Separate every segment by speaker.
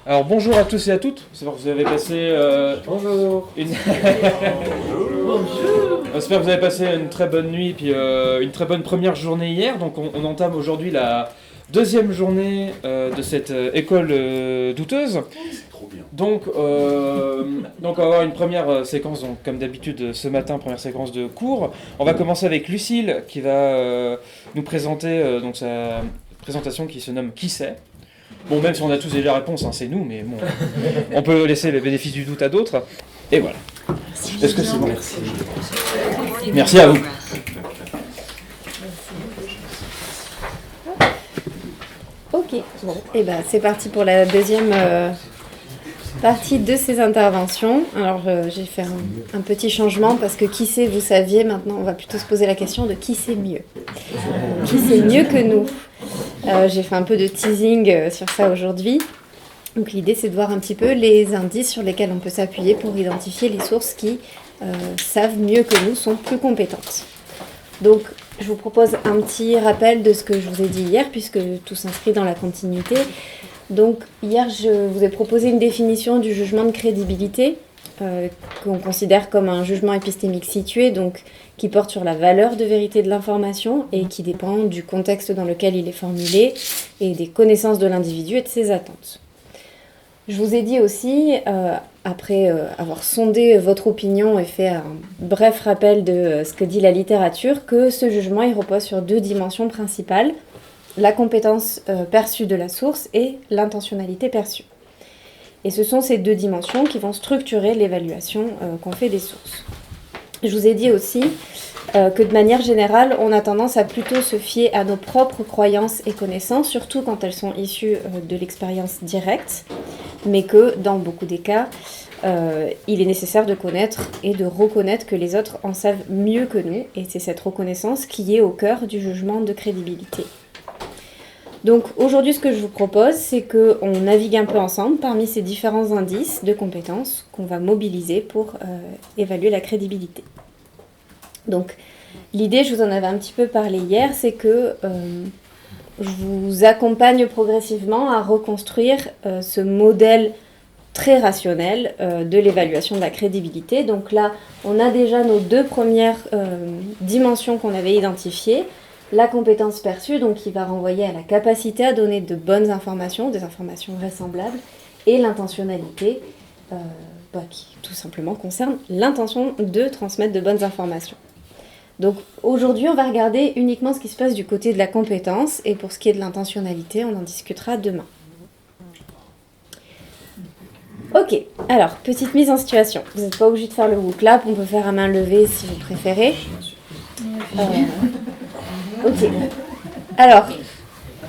Speaker 1: Alors bonjour à tous et à toutes, j'espère que vous avez passé J'espère que vous avez passé une très bonne nuit puis une très bonne première journée hier. Donc on entame aujourd'hui la deuxième journée de cette école douteuse.
Speaker 2: C'est trop bien.
Speaker 1: Donc on va avoir une première séquence, donc, comme d'habitude ce matin, première séquence de cours. On va commencer avec Lucille qui va nous présenter donc sa présentation qui se nomme Qui c'est ? Bon, même si on a tous déjà la réponse, hein, c'est nous, mais bon, on peut laisser le bénéfice du doute à d'autres. Et voilà. Est-ce que c'est bon ? Merci à vous.
Speaker 3: Ok, bon, et ben c'est parti pour la deuxième partie de ces interventions. Alors j'ai fait un petit changement parce que qui sait, vous saviez, maintenant on va plutôt se poser la question de qui sait mieux. Qui sait mieux que nous ? J'ai fait un peu de teasing sur ça aujourd'hui. Donc l'idée c'est de voir un petit peu les indices sur lesquels on peut s'appuyer pour identifier les sources qui savent mieux que nous, sont plus compétentes. Donc je vous propose un petit rappel de ce que je vous ai dit hier, puisque tout s'inscrit dans la continuité. Donc hier je vous ai proposé une définition du jugement de crédibilité, qu'on considère comme un jugement épistémique situé, donc qui porte sur la valeur de vérité de l'information et qui dépend du contexte dans lequel il est formulé et des connaissances de l'individu et de ses attentes. Je vous ai dit aussi, après avoir sondé votre opinion et fait un bref rappel de ce que dit la littérature, que ce jugement il repose sur deux dimensions principales, la compétence perçue de la source et l'intentionnalité perçue. Et ce sont ces deux dimensions qui vont structurer l'évaluation qu'on fait des sources. Je vous ai dit aussi que de manière générale, on a tendance à plutôt se fier à nos propres croyances et connaissances, surtout quand elles sont issues de l'expérience directe, mais que dans beaucoup des cas, il est nécessaire de connaître et de reconnaître que les autres en savent mieux que nous, et c'est cette reconnaissance qui est au cœur du jugement de crédibilité. Donc aujourd'hui, ce que je vous propose, c'est qu'on navigue un peu ensemble parmi ces différents indices de compétences qu'on va mobiliser pour évaluer la crédibilité. Donc l'idée, je vous en avais un petit peu parlé hier, c'est que je vous accompagne progressivement à reconstruire ce modèle très rationnel de l'évaluation de la crédibilité. Donc là, on a déjà nos deux premières dimensions qu'on avait identifiées. La compétence perçue, donc qui va renvoyer à la capacité à donner de bonnes informations, des informations vraisemblables, et l'intentionnalité, qui tout simplement concerne l'intention de transmettre de bonnes informations. Donc aujourd'hui, on va regarder uniquement ce qui se passe du côté de la compétence, et pour ce qui est de l'intentionnalité, on en discutera demain. Ok, alors, petite mise en situation. Vous n'êtes pas obligé de faire le WooClap, on peut faire à main levée si vous préférez. Ok. Alors,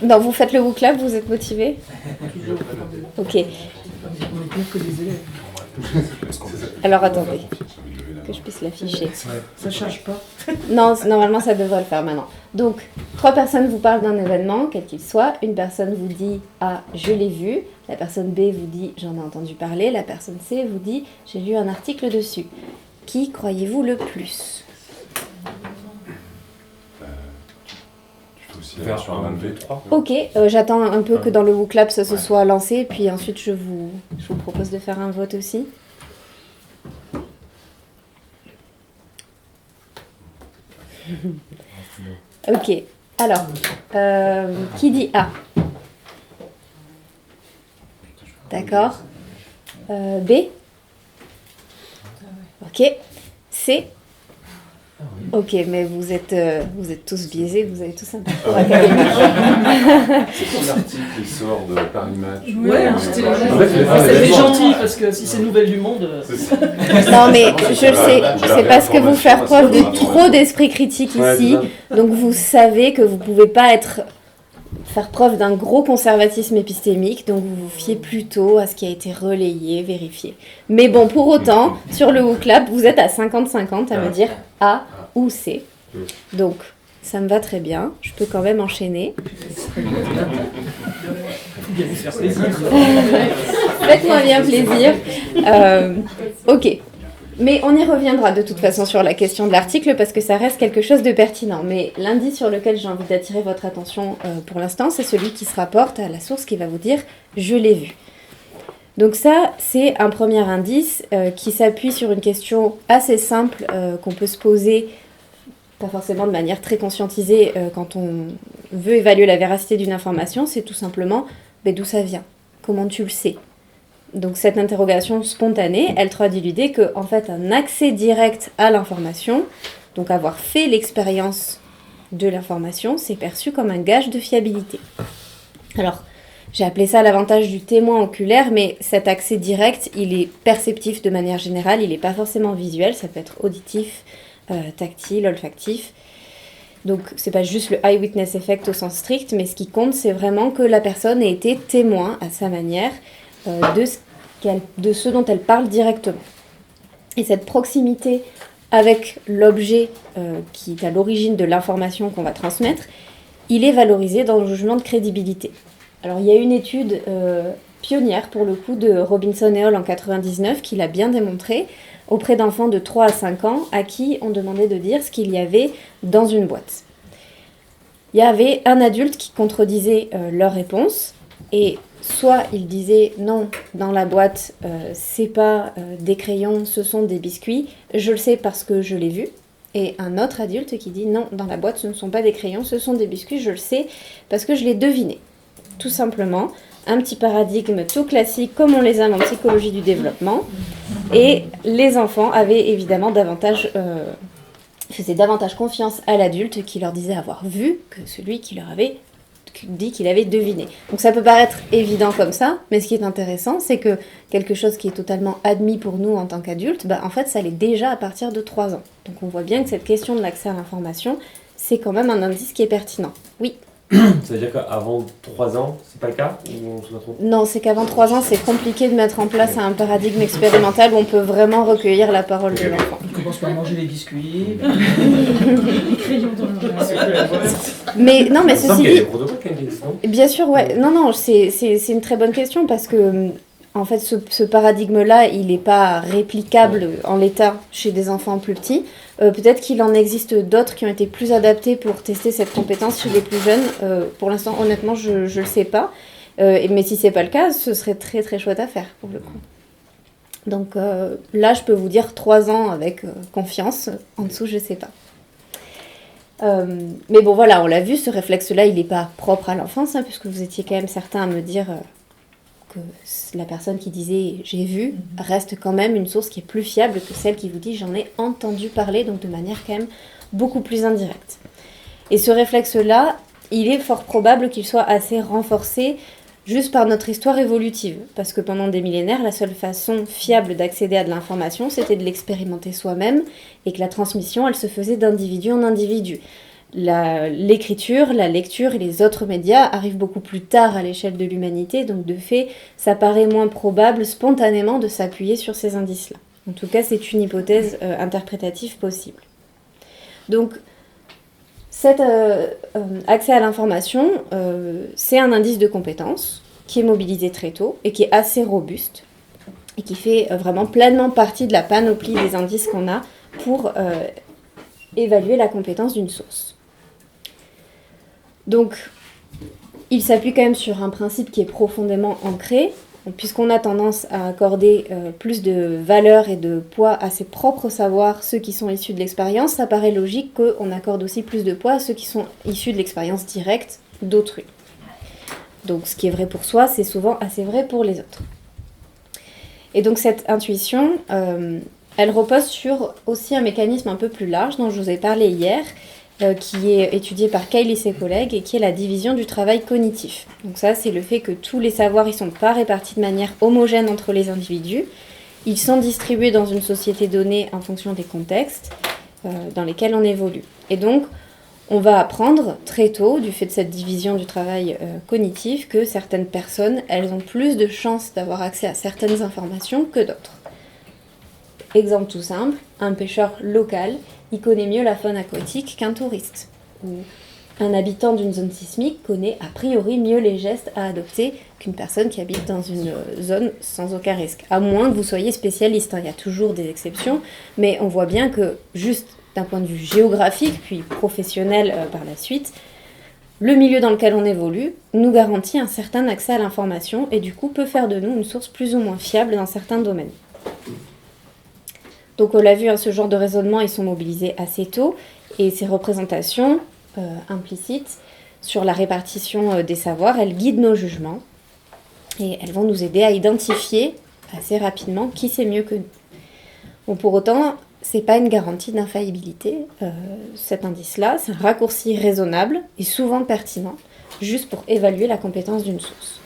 Speaker 3: non, vous faites le WooClap, vous êtes motivé ? Ok. Alors attendez, que je puisse l'afficher.
Speaker 4: Ça ne change pas.
Speaker 3: Non, normalement ça devrait le faire maintenant. Donc, 3 personnes vous parlent d'un événement, quel qu'il soit. Une personne vous dit « Ah, je l'ai vu ». La personne B vous dit « J'en ai entendu parler ». La personne C vous dit « J'ai lu un article dessus ». Qui croyez-vous le plus ?
Speaker 2: Faire sur un V3.
Speaker 3: Ok, j'attends un peu que dans le WooClap ça se soit lancé, puis ensuite je vous propose de faire un vote aussi. Ok, alors, qui dit A ? D'accord. B ? Ok. C ? Ok, mais vous êtes tous biaisés, vous avez tous un parcours académique.
Speaker 2: C'est son article qui sort de Paris Match.
Speaker 4: Ouais, c'est gentil parce que si c'est Nouvelle du Monde.
Speaker 3: Non, mais je sais, c'est parce que vous faire preuve de trop d'esprit critique ici, donc vous savez que vous ne pouvez pas faire preuve d'un gros conservatisme épistémique, donc vous vous fiez plutôt à ce qui a été relayé, vérifié. Mais bon, pour autant, sur le WooClap, vous êtes à 50-50 à me dire A ou C. Donc, ça me va très bien. Je peux quand même enchaîner. Faites-moi bien plaisir. Ok. Mais on y reviendra de toute façon sur la question de l'article parce que ça reste quelque chose de pertinent. Mais l'indice sur lequel j'ai envie d'attirer votre attention pour l'instant, c'est celui qui se rapporte à la source qui va vous dire « je l'ai vu ». Donc ça, c'est un premier indice qui s'appuie sur une question assez simple qu'on peut se poser, pas forcément de manière très conscientisée quand on veut évaluer la véracité d'une information, c'est tout simplement d'où ça vient, comment tu le sais. Donc cette interrogation spontanée, elle traduit l'idée que en fait un accès direct à l'information, donc avoir fait l'expérience de l'information, c'est perçu comme un gage de fiabilité. Alors, j'ai appelé ça l'avantage du témoin oculaire, mais cet accès direct, il est perceptif de manière générale, il n'est pas forcément visuel, ça peut être auditif, tactile, olfactif. Donc c'est pas juste le eyewitness effect au sens strict, mais ce qui compte, c'est vraiment que la personne ait été témoin à sa manière de ce dont elle parle directement. Et cette proximité avec l'objet qui est à l'origine de l'information qu'on va transmettre, il est valorisé dans le jugement de crédibilité. Alors il y a une étude pionnière pour le coup de Robinson et Hall en 99 qui l'a bien démontré auprès d'enfants de 3 à 5 ans à qui on demandait de dire ce qu'il y avait dans une boîte. Il y avait un adulte qui contredisait leur réponse et soit il disait non, dans la boîte c'est pas des crayons, ce sont des biscuits, je le sais parce que je l'ai vu. Et un autre adulte qui dit non, dans la boîte ce ne sont pas des crayons, ce sont des biscuits, je le sais parce que je l'ai deviné. Tout simplement, un petit paradigme tout classique comme on les a en psychologie du développement. Et les enfants avaient évidemment faisaient davantage confiance à l'adulte qui leur disait avoir vu que celui qui leur avait dit qu'il avait deviné. Donc ça peut paraître évident comme ça, mais ce qui est intéressant, c'est que quelque chose qui est totalement admis pour nous en tant qu'adultes, en fait ça l'est déjà à partir de 3 ans. Donc on voit bien que cette question de l'accès à l'information, c'est quand même un indice qui est pertinent. Oui.
Speaker 5: Ça veut dire qu'avant 3 ans, c'est pas le cas ou on se retrouve ?
Speaker 3: Non, c'est qu'avant 3 ans, c'est compliqué de mettre en place un paradigme expérimental où on peut vraiment recueillir la parole de l'enfant.
Speaker 4: Il commence par manger les biscuits, les crayons dans le...
Speaker 3: Mais non, mais ceci dit...
Speaker 5: non ?
Speaker 3: Bien sûr, ouais. Non, c'est une très bonne question parce que, en fait, ce paradigme-là, il n'est pas réplicable en l'état chez des enfants plus petits. Peut-être qu'il en existe d'autres qui ont été plus adaptés pour tester cette compétence chez les plus jeunes. Pour l'instant, honnêtement, je ne le sais pas. Mais si ce n'est pas le cas, ce serait très très chouette à faire, pour le coup. Donc là, je peux vous dire 3 ans avec confiance. En dessous, je ne sais pas. Mais bon, voilà, on l'a vu, ce réflexe-là, il n'est pas propre à l'enfance, puisque vous étiez quand même certains à me dire que la personne qui disait « j'ai vu » reste quand même une source qui est plus fiable que celle qui vous dit « j'en ai entendu parler », donc de manière quand même beaucoup plus indirecte. Et ce réflexe-là, il est fort probable qu'il soit assez renforcé juste par notre histoire évolutive, parce que pendant des millénaires, la seule façon fiable d'accéder à de l'information, c'était de l'expérimenter soi-même, et que la transmission, elle se faisait d'individu en individu. L'écriture, la lecture et les autres médias arrivent beaucoup plus tard à l'échelle de l'humanité, donc de fait, ça paraît moins probable spontanément de s'appuyer sur ces indices-là. En tout cas, c'est une hypothèse interprétative possible. Donc, cet accès à l'information, c'est un indice de compétence qui est mobilisé très tôt et qui est assez robuste et qui fait vraiment pleinement partie de la panoplie des indices qu'on a pour évaluer la compétence d'une source. Donc, il s'appuie quand même sur un principe qui est profondément ancré, puisqu'on a tendance à accorder plus de valeur et de poids à ses propres savoirs, ceux qui sont issus de l'expérience, ça paraît logique qu'on accorde aussi plus de poids à ceux qui sont issus de l'expérience directe d'autrui. Donc, ce qui est vrai pour soi, c'est souvent assez vrai pour les autres. Et donc, cette intuition, elle repose sur aussi un mécanisme un peu plus large dont je vous ai parlé hier, qui est étudié par Kyle et ses collègues et qui est la division du travail cognitif. Donc ça, c'est le fait que tous les savoirs ne sont pas répartis de manière homogène entre les individus. Ils sont distribués dans une société donnée en fonction des contextes dans lesquels on évolue. Et donc, on va apprendre très tôt, du fait de cette division du travail cognitif, que certaines personnes, elles ont plus de chances d'avoir accès à certaines informations que d'autres. Exemple tout simple, un pêcheur local, il connaît mieux la faune aquatique qu'un touriste. Ou un habitant d'une zone sismique connaît a priori mieux les gestes à adopter qu'une personne qui habite dans une zone sans aucun risque. À moins que vous soyez spécialiste, il y a toujours des exceptions, mais on voit bien que juste d'un point de vue géographique, puis professionnel par la suite, le milieu dans lequel on évolue nous garantit un certain accès à l'information et du coup peut faire de nous une source plus ou moins fiable dans certains domaines. Donc on l'a vu, ce genre de raisonnement, ils sont mobilisés assez tôt et ces représentations implicites sur la répartition des savoirs, elles guident nos jugements et elles vont nous aider à identifier assez rapidement qui sait mieux que nous. Bon, pour autant, ce n'est pas une garantie d'infaillibilité, cet indice-là, c'est un raccourci raisonnable et souvent pertinent, juste pour évaluer la compétence d'une source.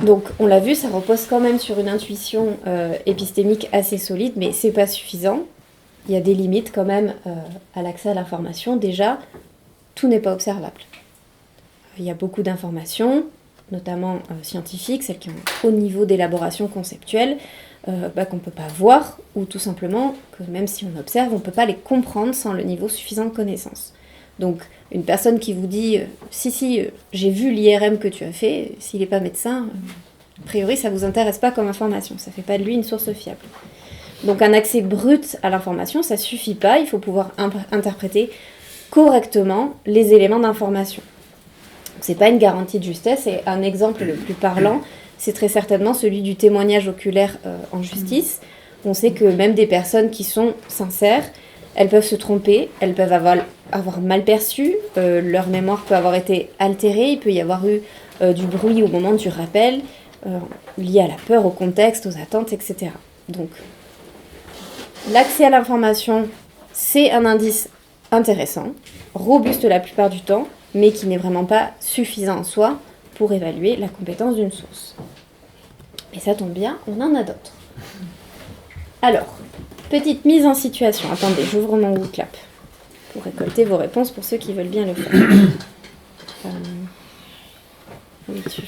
Speaker 3: Donc, on l'a vu, ça repose quand même sur une intuition épistémique assez solide, mais ce n'est pas suffisant. Il y a des limites quand même à l'accès à l'information. Déjà, tout n'est pas observable. Il y a beaucoup d'informations, notamment scientifiques, celles qui ont un haut niveau d'élaboration conceptuelle, qu'on ne peut pas voir, ou tout simplement que même si on observe, on ne peut pas les comprendre sans le niveau suffisant de connaissance. Donc, une personne qui vous dit « Si, j'ai vu l'IRM que tu as fait », s'il n'est pas médecin, a priori, ça ne vous intéresse pas comme information, ça ne fait pas de lui une source fiable. Donc, un accès brut à l'information, ça ne suffit pas, il faut pouvoir interpréter correctement les éléments d'information. Ce n'est pas une garantie de justesse, et un exemple le plus parlant, c'est très certainement celui du témoignage oculaire en justice. On sait que même des personnes qui sont sincères, elles peuvent se tromper, elles peuvent avoir mal perçu, leur mémoire peut avoir été altérée, il peut y avoir eu du bruit au moment du rappel, lié à la peur, au contexte, aux attentes, etc. Donc, l'accès à l'information, c'est un indice intéressant, robuste la plupart du temps, mais qui n'est vraiment pas suffisant en soi pour évaluer la compétence d'une source. Et ça tombe bien, on en a d'autres. Alors, petite mise en situation. Attendez, j'ouvre mon Google Clap pour récolter vos réponses pour ceux qui veulent bien le faire. Où es-tu ?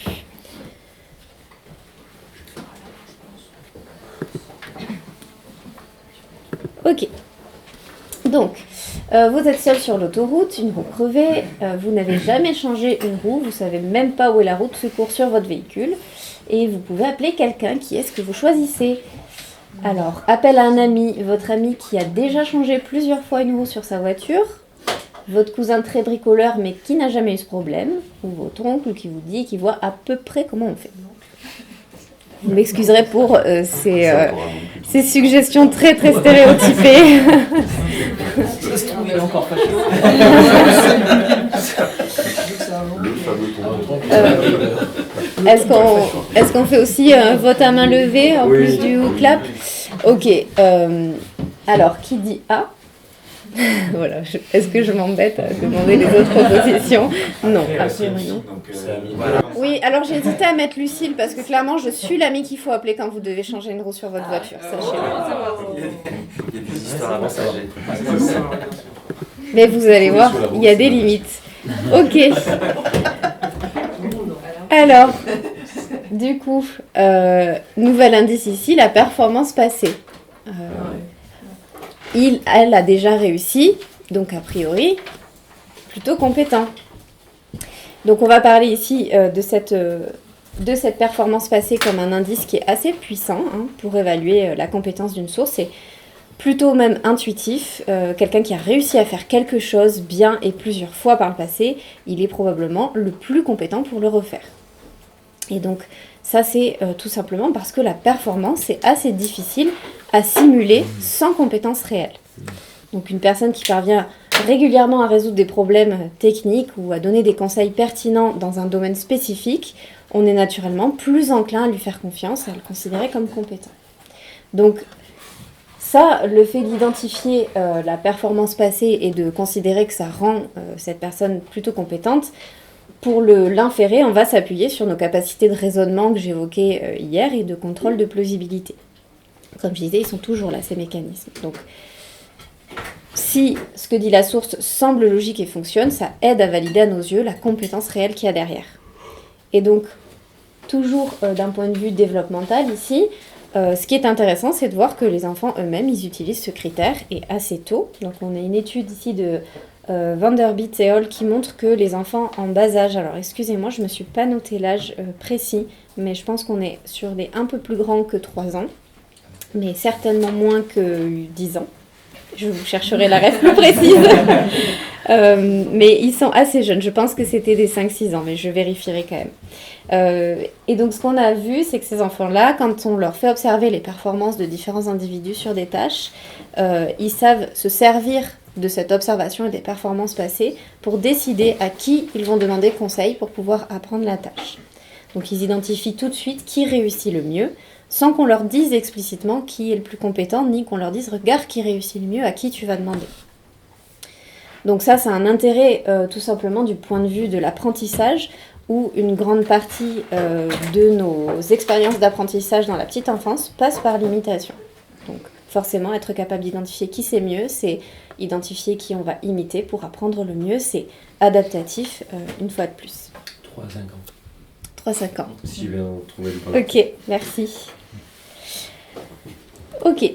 Speaker 3: Ok. Donc, vous êtes seul sur l'autoroute, une roue crevée, vous n'avez jamais changé une roue, vous ne savez même pas où est la roue de secours sur votre véhicule, et vous pouvez appeler quelqu'un. Qui est-ce que vous choisissez ? Alors, appel à un ami, votre ami qui a déjà changé plusieurs fois une roue sur sa voiture, votre cousin très bricoleur mais qui n'a jamais eu ce problème, ou votre oncle qui vous dit, qui voit à peu près comment on fait. Vous m'excuserez pour ces suggestions très très stéréotypées.
Speaker 4: Ça se trouve, il est encore pas chaud.
Speaker 2: Le fameux tour.
Speaker 3: Est-ce qu'on fait aussi un vote à main levée en plus du clap ? Ok. Alors, qui dit A ? Voilà. Est-ce que je m'embête à demander les autres propositions ? Non, absolument non. Oui, alors j'ai hésité à mettre Lucille parce que clairement, je suis l'amie qu'il faut appeler quand vous devez changer une roue sur votre voiture. Sachez-le.
Speaker 5: Il y a des histoires à partager.
Speaker 3: Mais vous allez voir, il y a des limites. Ok. Alors, du coup, nouvel indice ici, la performance passée. Elle a déjà réussi, donc a priori, plutôt compétent. Donc on va parler ici de cette performance passée comme un indice qui est assez puissant pour évaluer la compétence d'une source. C'est plutôt même intuitif. Quelqu'un qui a réussi à faire quelque chose bien et plusieurs fois par le passé, il est probablement le plus compétent pour le refaire. Et donc ça c'est tout simplement parce que la performance est assez difficile à simuler sans compétence réelle. Donc une personne qui parvient régulièrement à résoudre des problèmes techniques ou à donner des conseils pertinents dans un domaine spécifique, on est naturellement plus enclin à lui faire confiance, à le considérer comme compétent. Donc ça, le fait d'identifier la performance passée et de considérer que ça rend cette personne plutôt compétente, pour l'inférer, on va s'appuyer sur nos capacités de raisonnement que j'évoquais hier et de contrôle de plausibilité. Comme je disais, ils sont toujours là, ces mécanismes. Donc, si ce que dit la source semble logique et fonctionne, ça aide à valider à nos yeux la compétence réelle qu'il y a derrière. Et donc, toujours d'un point de vue développemental ici, ce qui est intéressant, c'est de voir que les enfants eux-mêmes, ils utilisent ce critère, et assez tôt. Donc, on a une étude ici de Vanderbilt et Hall qui montre que les enfants en bas âge, alors excusez-moi, je ne me suis pas noté l'âge précis, mais je pense qu'on est sur des un peu plus grands que 3 ans, mais certainement moins que 10 ans. Je vous chercherai la ref plus précise. Mais ils sont assez jeunes. Je pense que c'était des 5-6 ans, mais je vérifierai quand même. Et donc, ce qu'on a vu, c'est que ces enfants-là, quand on leur fait observer les performances de différents individus sur des tâches, ils savent se servir de cette observation et des performances passées pour décider à qui ils vont demander conseil pour pouvoir apprendre la tâche. Donc, ils identifient tout de suite qui réussit le mieux, sans qu'on leur dise explicitement qui est le plus compétent, ni qu'on leur dise « regarde qui réussit le mieux, à qui tu vas demander ». Donc ça, c'est un intérêt tout simplement du point de vue de l'apprentissage, où une grande partie de nos expériences d'apprentissage dans la petite enfance passe par l'imitation. Donc forcément, être capable d'identifier qui c'est mieux, c'est identifier qui on va imiter pour apprendre le mieux, c'est adaptatif une fois de plus.
Speaker 5: 3 à 5 ans.
Speaker 3: 3-5 ans.
Speaker 5: Si je viens trouver le point.
Speaker 3: Ok, merci. Ok,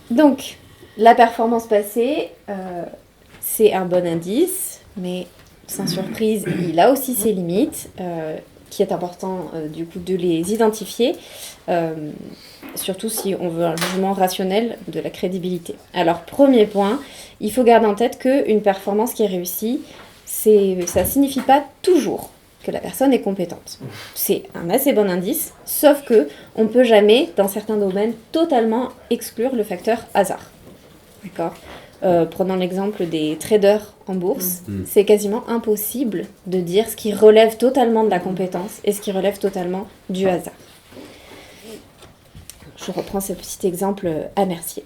Speaker 3: donc la performance passée, c'est un bon indice, mais sans surprise, il a aussi ses limites, qui est important du coup de les identifier, surtout si on veut un jugement rationnel de la crédibilité. Alors premier point, il faut garder en tête qu'une performance qui est réussie, ça ne signifie pas toujours que la personne est compétente. C'est un assez bon indice, sauf que on ne peut jamais, dans certains domaines, totalement exclure le facteur hasard. D'accord ? Prenons l'exemple des traders en bourse, c'est quasiment impossible de dire ce qui relève totalement de la compétence et ce qui relève totalement du hasard. Je reprends ce petit exemple à Mercier.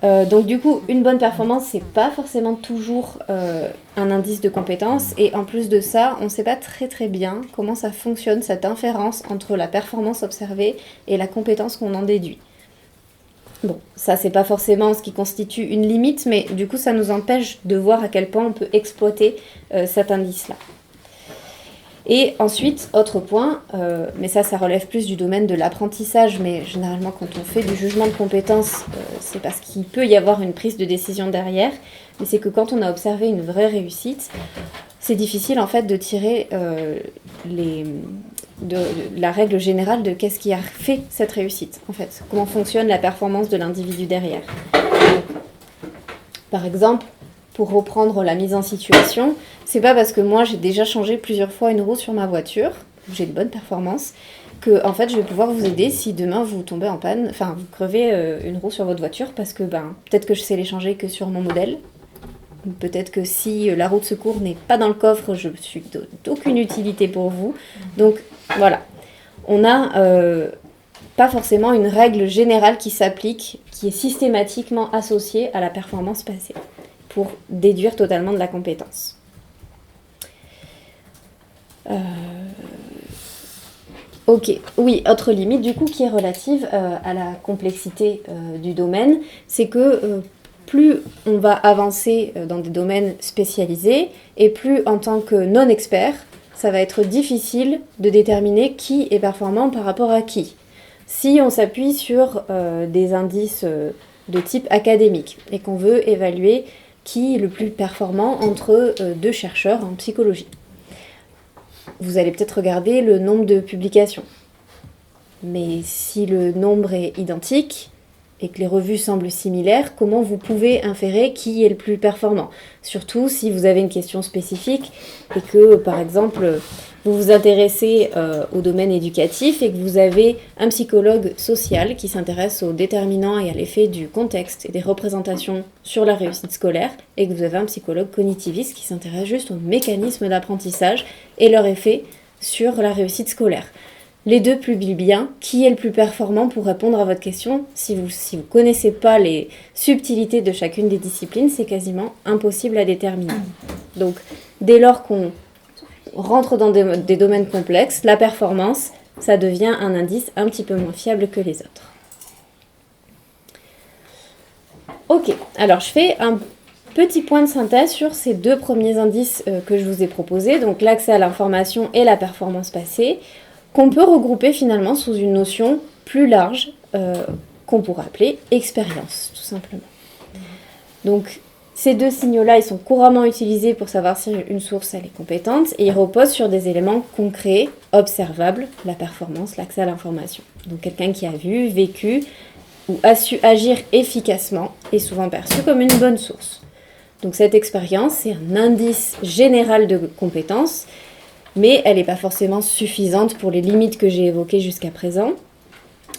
Speaker 3: Donc du coup, une bonne performance, c'est pas forcément toujours un indice de compétence, et en plus de ça, on ne sait pas très très bien comment ça fonctionne, cette inférence entre la performance observée et la compétence qu'on en déduit. Bon, ça c'est pas forcément ce qui constitue une limite, mais du coup ça nous empêche de voir à quel point on peut exploiter cet indice-là. Et ensuite, autre point, mais ça relève plus du domaine de l'apprentissage, mais généralement quand on fait du jugement de compétence, c'est parce qu'il peut y avoir une prise de décision derrière, mais c'est que quand on a observé une vraie réussite, c'est difficile en fait de tirer la règle générale de qu'est-ce qui a fait cette réussite, en fait, comment fonctionne la performance de l'individu derrière. Par exemple, pour reprendre la mise en situation, c'est pas parce que moi j'ai déjà changé plusieurs fois une roue sur ma voiture, j'ai de bonnes performances, que en fait je vais pouvoir vous aider si demain vous tombez en panne, enfin vous crevez une roue sur votre voiture, parce que peut-être que je sais les changer que sur mon modèle, ou peut-être que si la roue de secours n'est pas dans le coffre, je suis d'aucune utilité pour vous. Donc voilà, on n'a pas forcément une règle générale qui s'applique, qui est systématiquement associée à la performance passée, pour déduire totalement de la compétence. Ok, oui, autre limite du coup qui est relative à la complexité du domaine, c'est que plus on va avancer dans des domaines spécialisés, et plus en tant que non-expert, ça va être difficile de déterminer qui est performant par rapport à qui. Si on s'appuie sur des indices de type académique et qu'on veut évaluer qui est le plus performant entre deux chercheurs en psychologie, vous allez peut-être regarder le nombre de publications. Mais si le nombre est identique et que les revues semblent similaires, comment vous pouvez inférer qui est le plus performant ? Surtout si vous avez une question spécifique et que, par exemple, vous vous intéressez au domaine éducatif et que vous avez un psychologue social qui s'intéresse aux déterminants et à l'effet du contexte et des représentations sur la réussite scolaire, et que vous avez un psychologue cognitiviste qui s'intéresse juste aux mécanismes d'apprentissage et leur effet sur la réussite scolaire. Les deux publient bien. Qui est le plus performant pour répondre à votre question ? Si vous connaissez pas les subtilités de chacune des disciplines, c'est quasiment impossible à déterminer. Donc, dès lors qu'on rentre dans des domaines complexes, la performance, ça devient un indice un petit peu moins fiable que les autres. Ok, alors je fais un petit point de synthèse sur ces deux premiers indices que je vous ai proposés, donc l'accès à l'information et la performance passée, qu'on peut regrouper finalement sous une notion plus large qu'on pourrait appeler expérience, tout simplement. Donc, ces deux signaux-là, ils sont couramment utilisés pour savoir si une source elle est compétente, et ils reposent sur des éléments concrets, observables, la performance, l'accès à l'information. Donc quelqu'un qui a vu, vécu, ou a su agir efficacement est souvent perçue comme une bonne source. Donc cette expérience, c'est un indice général de compétence, mais elle n'est pas forcément suffisante pour les limites que j'ai évoquées jusqu'à présent.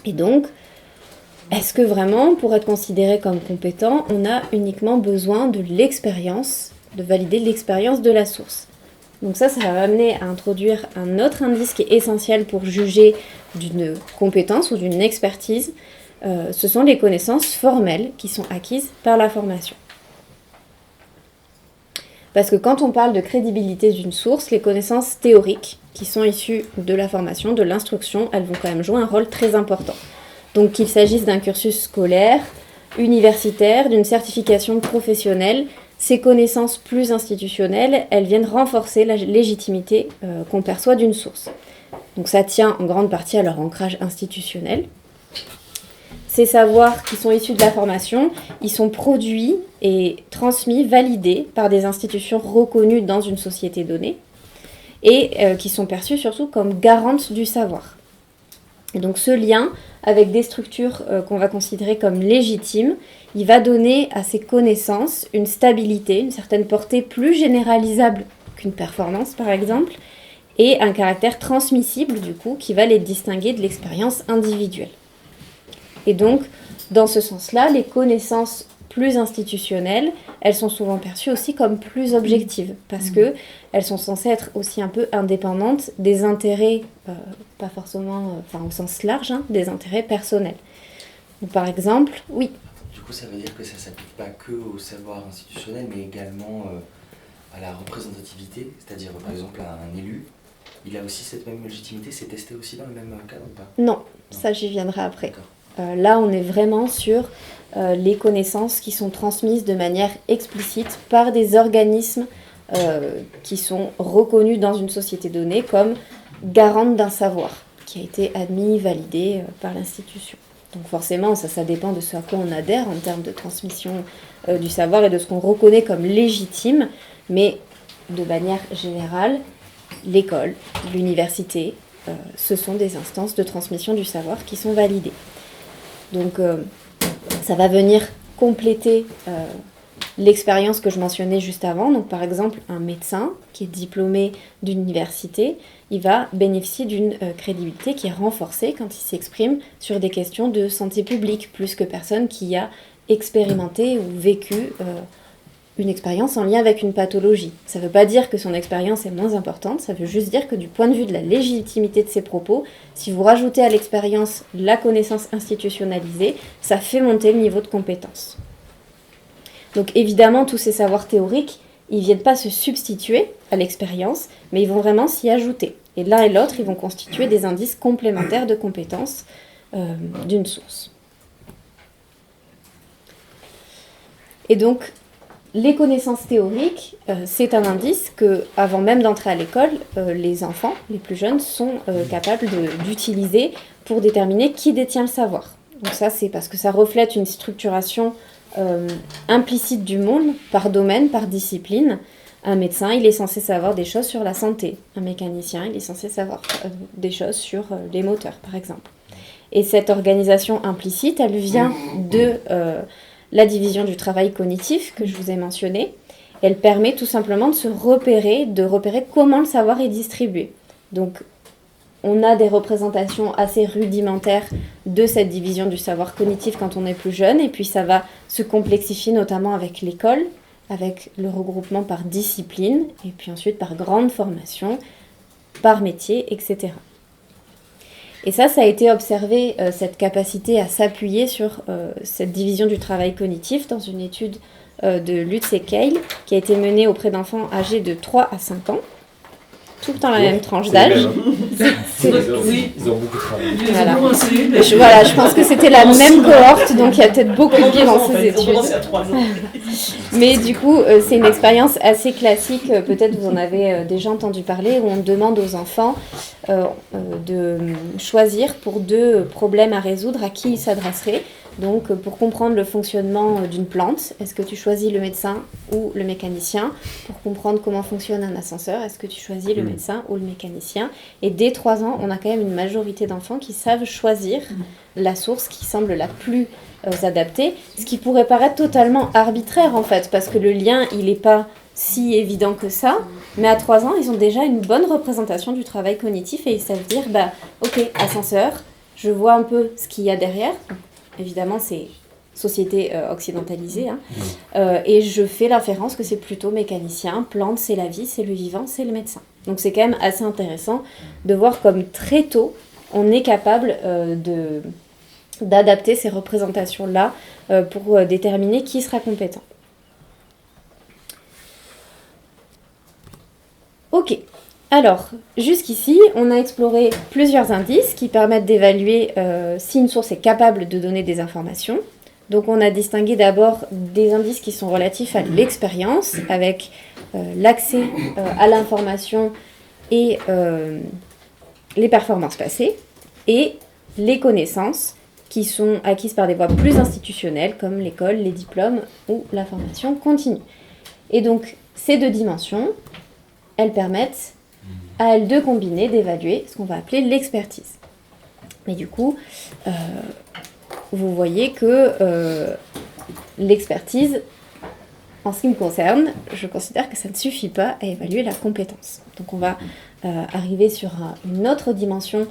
Speaker 3: Et donc, est-ce que vraiment, pour être considéré comme compétent, on a uniquement besoin de l'expérience, de valider l'expérience de la source? Donc ça va m'amener à introduire un autre indice qui est essentiel pour juger d'une compétence ou d'une expertise. Ce sont les connaissances formelles qui sont acquises par la formation. Parce que quand on parle de crédibilité d'une source, les connaissances théoriques qui sont issues de la formation, de l'instruction, elles vont quand même jouer un rôle très important. Donc qu'il s'agisse d'un cursus scolaire, universitaire, d'une certification professionnelle, ces connaissances plus institutionnelles, elles viennent renforcer la légitimité qu'on perçoit d'une source. Donc ça tient en grande partie à leur ancrage institutionnel. Ces savoirs qui sont issus de la formation, ils sont produits et transmis, validés par des institutions reconnues dans une société donnée et qui sont perçus surtout comme garantes du savoir. Et donc ce lien avec des structures qu'on va considérer comme légitimes, il va donner à ces connaissances une stabilité, une certaine portée plus généralisable qu'une performance par exemple, et un caractère transmissible du coup qui va les distinguer de l'expérience individuelle. Et donc, dans ce sens-là, les connaissances plus institutionnelles, elles sont souvent perçues aussi comme plus objectives, parce qu'elles sont censées être aussi un peu indépendantes des intérêts, pas forcément, au sens large, des intérêts personnels. Donc, par exemple, oui.
Speaker 6: Du coup, ça veut dire que ça ne s'applique pas que au savoir institutionnel, mais également à la représentativité, c'est-à-dire par exemple à un élu. Il a aussi cette même légitimité, c'est testé aussi dans le même cadre ou pas ?
Speaker 3: Non, ça j'y viendrai après. Là, on est vraiment sur les connaissances qui sont transmises de manière explicite par des organismes qui sont reconnus dans une société donnée comme garantes d'un savoir qui a été admis, validé par l'institution. Donc forcément, ça dépend de ce à quoi on adhère en termes de transmission du savoir et de ce qu'on reconnaît comme légitime, mais de manière générale, l'école, l'université, ce sont des instances de transmission du savoir qui sont validées. Donc ça va venir compléter l'expérience que je mentionnais juste avant. Donc par exemple, un médecin qui est diplômé d'université, il va bénéficier d'une crédibilité qui est renforcée quand il s'exprime sur des questions de santé publique, plus que personne qui a expérimenté ou vécu une expérience en lien avec une pathologie. Ça ne veut pas dire que son expérience est moins importante, ça veut juste dire que du point de vue de la légitimité de ses propos, si vous rajoutez à l'expérience la connaissance institutionnalisée, ça fait monter le niveau de compétence. Donc évidemment, tous ces savoirs théoriques, ils ne viennent pas se substituer à l'expérience, mais ils vont vraiment s'y ajouter. Et l'un et l'autre, ils vont constituer des indices complémentaires de compétences d'une source. Et donc, les connaissances théoriques, c'est un indice que, avant même d'entrer à l'école, les enfants, les plus jeunes, sont capables d'utiliser pour déterminer qui détient le savoir. Donc ça, c'est parce que ça reflète une structuration implicite du monde, par domaine, par discipline. Un médecin, il est censé savoir des choses sur la santé. Un mécanicien, il est censé savoir des choses sur les moteurs, par exemple. Et cette organisation implicite, elle vient de la division du travail cognitif que je vous ai mentionné. Elle permet tout simplement de repérer comment le savoir est distribué. Donc, on a des représentations assez rudimentaires de cette division du savoir cognitif quand on est plus jeune, et puis ça va se complexifier notamment avec l'école, avec le regroupement par discipline, et puis ensuite par grande formation, par métier, etc. Et ça a été observé, cette capacité à s'appuyer sur cette division du travail cognitif dans une étude de Lutz et Keil, qui a été menée auprès d'enfants âgés de 3 à 5 ans, tout le temps la même tranche d'âge.
Speaker 4: Oui.
Speaker 5: Ils ont beaucoup travaillé.
Speaker 3: Voilà. Je pense que c'était la même cohorte, donc il y a peut-être beaucoup de biais dans ces études. Mais du coup, c'est une expérience assez classique, peut-être vous en avez déjà entendu parler, où on demande aux enfants de choisir pour 2 problèmes à résoudre à qui ils s'adresseraient. Donc, pour comprendre le fonctionnement d'une plante, est-ce que tu choisis le médecin ou le mécanicien? Pour comprendre comment fonctionne un ascenseur, est-ce que tu choisis le médecin ou le mécanicien? Et dès 3 ans, on a quand même une majorité d'enfants qui savent choisir la source qui semble la plus adaptée, ce qui pourrait paraître totalement arbitraire en fait, parce que le lien, il n'est pas si évident que ça, mais à 3 ans, ils ont déjà une bonne représentation du travail cognitif et ils savent dire, bah, ok, ascenseur, je vois un peu ce qu'il y a derrière. Donc, évidemment, c'est société occidentalisée, hein. Et je fais l'inférence que c'est plutôt mécanicien, plante, c'est la vie, c'est le vivant, c'est le médecin. Donc c'est quand même assez intéressant de voir comme très tôt, on est capable d'adapter ces représentations-là pour déterminer qui sera compétent. Ok, alors jusqu'ici, on a exploré plusieurs indices qui permettent d'évaluer si une source est capable de donner des informations. Donc on a distingué d'abord des indices qui sont relatifs à l'expérience, avec l'accès à l'information et les performances passées, et les connaissances qui sont acquises par des voies plus institutionnelles, comme l'école, les diplômes ou la formation continue. Et donc ces 2 dimensions, elles permettent à elles 2 combinées d'évaluer ce qu'on va appeler l'expertise. Mais du coup, vous voyez que l'expertise, en ce qui me concerne, je considère que ça ne suffit pas à évaluer la compétence. Donc on va arriver sur une autre dimension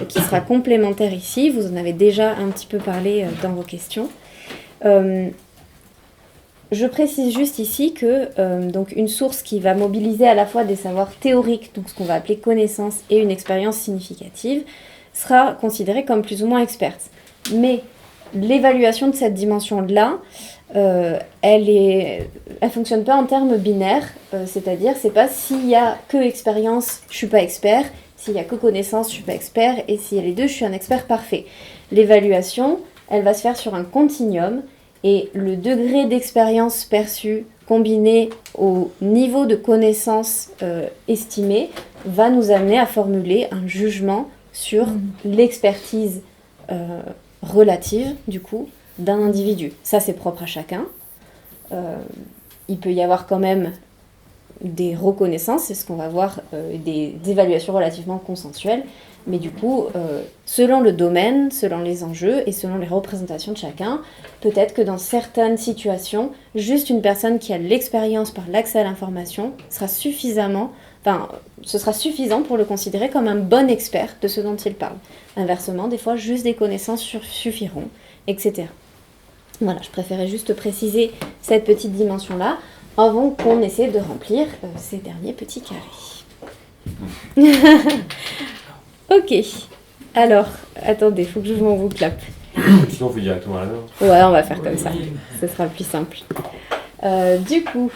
Speaker 3: qui sera complémentaire ici. Vous en avez déjà un petit peu parlé dans vos questions. Je précise juste ici que donc une source qui va mobiliser à la fois des savoirs théoriques, donc ce qu'on va appeler connaissance, et une expérience significative, sera considérée comme plus ou moins experte. Mais l'évaluation de cette dimension-là, elle fonctionne pas en termes binaires, c'est-à-dire c'est pas s'il y a que expérience, je suis pas expert, s'il y a que connaissance, je suis pas expert, et s'il y a les 2, je suis un expert parfait. L'évaluation, elle va se faire sur un continuum, et le degré d'expérience perçu combiné au niveau de connaissance estimé va nous amener à formuler un jugement sur l'expertise relative, du coup, d'un individu. Ça, c'est propre à chacun. Il peut y avoir quand même des reconnaissances, c'est ce qu'on va voir, des évaluations relativement consensuelles, mais du coup, selon le domaine, selon les enjeux et selon les représentations de chacun, peut-être que dans certaines situations, juste une personne qui a l'expérience par l'accès à l'information ce sera suffisant pour le considérer comme un bon expert de ce dont il parle. Inversement, des fois, juste des connaissances suffiront, etc. Voilà, je préférais juste préciser cette petite dimension-là avant qu'on essaie de remplir ces derniers petits carrés. Ok, alors, attendez, il faut que j'ouvre mon vocab.
Speaker 5: Sinon, on fait directement à la main.
Speaker 3: Ouais, on va faire comme ça, ce sera plus simple. Du coup,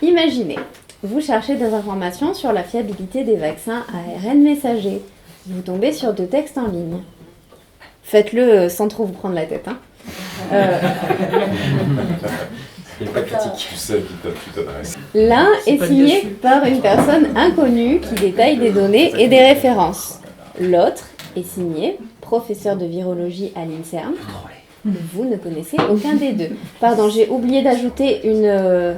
Speaker 3: imaginez, vous cherchez des informations sur la fiabilité des vaccins ARN messagers. Vous tombez sur 2 textes en ligne. Faites-le sans trop vous prendre la tête, hein.
Speaker 5: Il n'y a pas de critique.
Speaker 2: Tu sais qui t'adresse.
Speaker 3: L'un est signé par une personne inconnue qui détaille des données et des références. L'autre est signé professeur de virologie à l'INSERM. Vous ne connaissez aucun des 2. Pardon, j'ai oublié d'ajouter une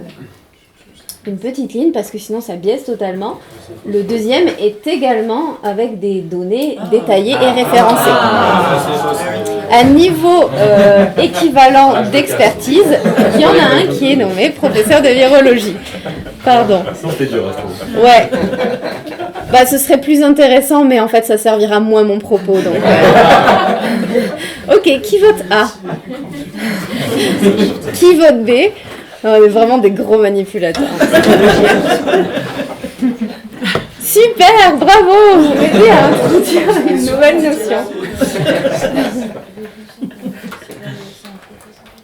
Speaker 3: petite ligne parce que sinon ça biaise totalement. Le deuxième est également avec des données détaillées et référencées. À niveau équivalent d'expertise, il y en a un qui est nommé professeur de virologie. Pardon.
Speaker 5: Sinon, c'était dur, je trouve.
Speaker 3: Ouais. Bah, ce serait plus intéressant, mais en fait, ça servira moins mon propos. Donc, Ok, qui vote A? Qui vote B? On est vraiment des gros manipulateurs. Super, bravo! Vous m'aidez à introduire une nouvelle notion.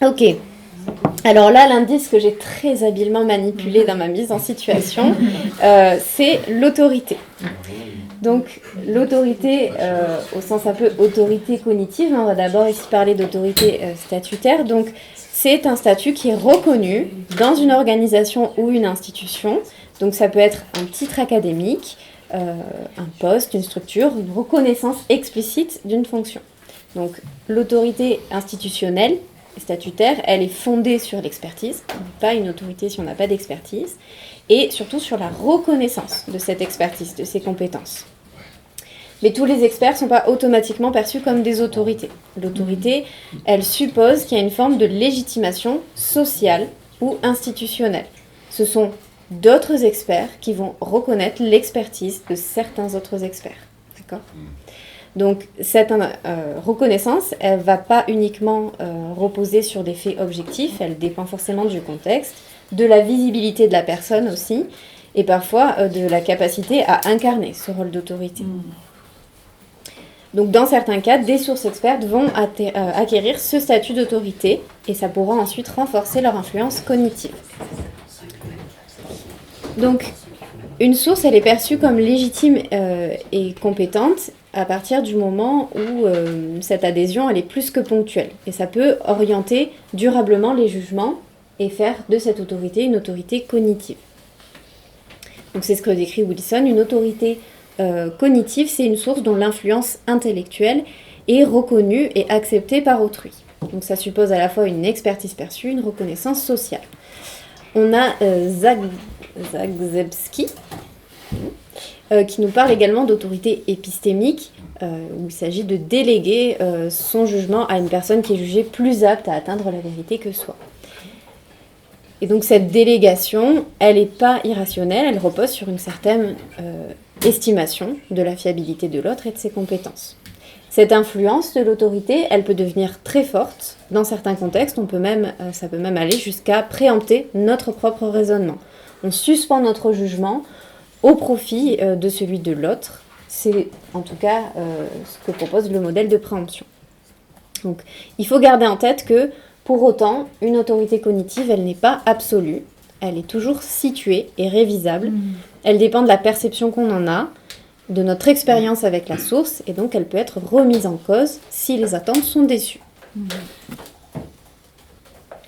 Speaker 3: Ok. Alors là, l'indice que j'ai très habilement manipulé dans ma mise en situation, c'est l'autorité. Donc l'autorité, au sens un peu autorité cognitive, on va d'abord ici parler d'autorité statutaire. Donc c'est un statut qui est reconnu dans une organisation ou une institution. Donc ça peut être un titre académique, un poste, une structure, une reconnaissance explicite d'une fonction. Donc l'autorité institutionnelle, statutaire, elle est fondée sur l'expertise. On n'est pas une autorité si on n'a pas d'expertise. Et surtout sur la reconnaissance de cette expertise, de ces compétences. Mais tous les experts ne sont pas automatiquement perçus comme des autorités. L'autorité, elle suppose qu'il y a une forme de légitimation sociale ou institutionnelle. Ce sont d'autres experts qui vont reconnaître l'expertise de certains autres experts. D'accord ? Donc cette reconnaissance, elle ne va pas uniquement reposer sur des faits objectifs, elle dépend forcément du contexte, de la visibilité de la personne aussi, et parfois de la capacité à incarner ce rôle d'autorité. Donc dans certains cas, des sources expertes vont acquérir ce statut d'autorité, et ça pourra ensuite renforcer leur influence cognitive. Donc une source, elle est perçue comme légitime et compétente à partir du moment où cette adhésion, elle est plus que ponctuelle. Et ça peut orienter durablement les jugements et faire de cette autorité une autorité cognitive. Donc c'est ce que décrit Willison, une autorité cognitive, c'est une source dont l'influence intellectuelle est reconnue et acceptée par autrui. Donc ça suppose à la fois une expertise perçue, une reconnaissance sociale. On a Zagzebski, qui nous parle également d'autorité épistémique, où il s'agit de déléguer son jugement à une personne qui est jugée plus apte à atteindre la vérité que soi. Et donc cette délégation, elle n'est pas irrationnelle, elle repose sur une certaine estimation de la fiabilité de l'autre et de ses compétences. Cette influence de l'autorité, elle peut devenir très forte. Dans certains contextes, ça peut même aller jusqu'à préempter notre propre raisonnement. On suspend notre jugement au profit de celui de l'autre. C'est en tout cas ce que propose le modèle de préemption. Donc il faut garder en tête que pour autant, une autorité cognitive, elle n'est pas absolue, elle est toujours située et révisable. Elle dépend de la perception qu'on en a, de notre expérience avec la source, et donc elle peut être remise en cause si les attentes sont déçues.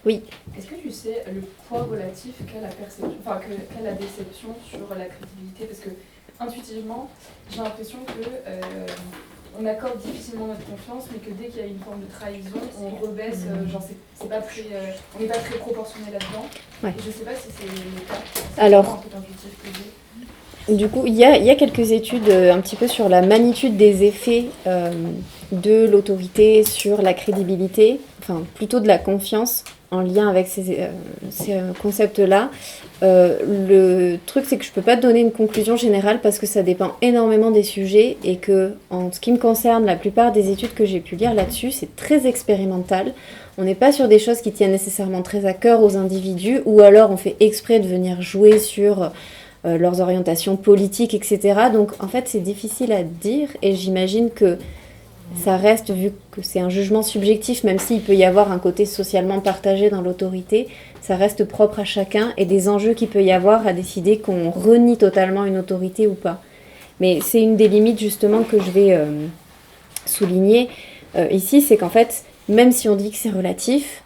Speaker 3: Oui.
Speaker 7: Est-ce que tu sais le poids relatif qu'a la perception, enfin qu'a la déception sur la crédibilité? Parce que intuitivement, j'ai l'impression que on accorde difficilement notre confiance, mais que dès qu'il y a une forme de trahison, on rebaisse, genre c'est pas très, on n'est pas très proportionné là-dedans.
Speaker 3: Ouais.
Speaker 7: Et je sais pas si c'est le cas.
Speaker 3: Alors,
Speaker 7: un peu intuitif que j'ai.
Speaker 3: Du coup, il y a quelques études un petit peu sur la magnitude des effets de l'autorité sur la crédibilité, enfin plutôt de la confiance en lien avec ces concepts-là. Le truc, c'est que je ne peux pas te donner une conclusion générale parce que ça dépend énormément des sujets et que, en ce qui me concerne, la plupart des études que j'ai pu lire là-dessus, c'est très expérimental. On n'est pas sur des choses qui tiennent nécessairement très à cœur aux individus ou alors on fait exprès de venir jouer sur leurs orientations politiques, etc. Donc, en fait, c'est difficile à dire et j'imagine que ça reste, vu que c'est un jugement subjectif, même s'il peut y avoir un côté socialement partagé dans l'autorité, ça reste propre à chacun et des enjeux qu'il peut y avoir à décider qu'on renie totalement une autorité ou pas. Mais c'est une des limites justement que je vais souligner ici, c'est qu'en fait, même si on dit que c'est relatif,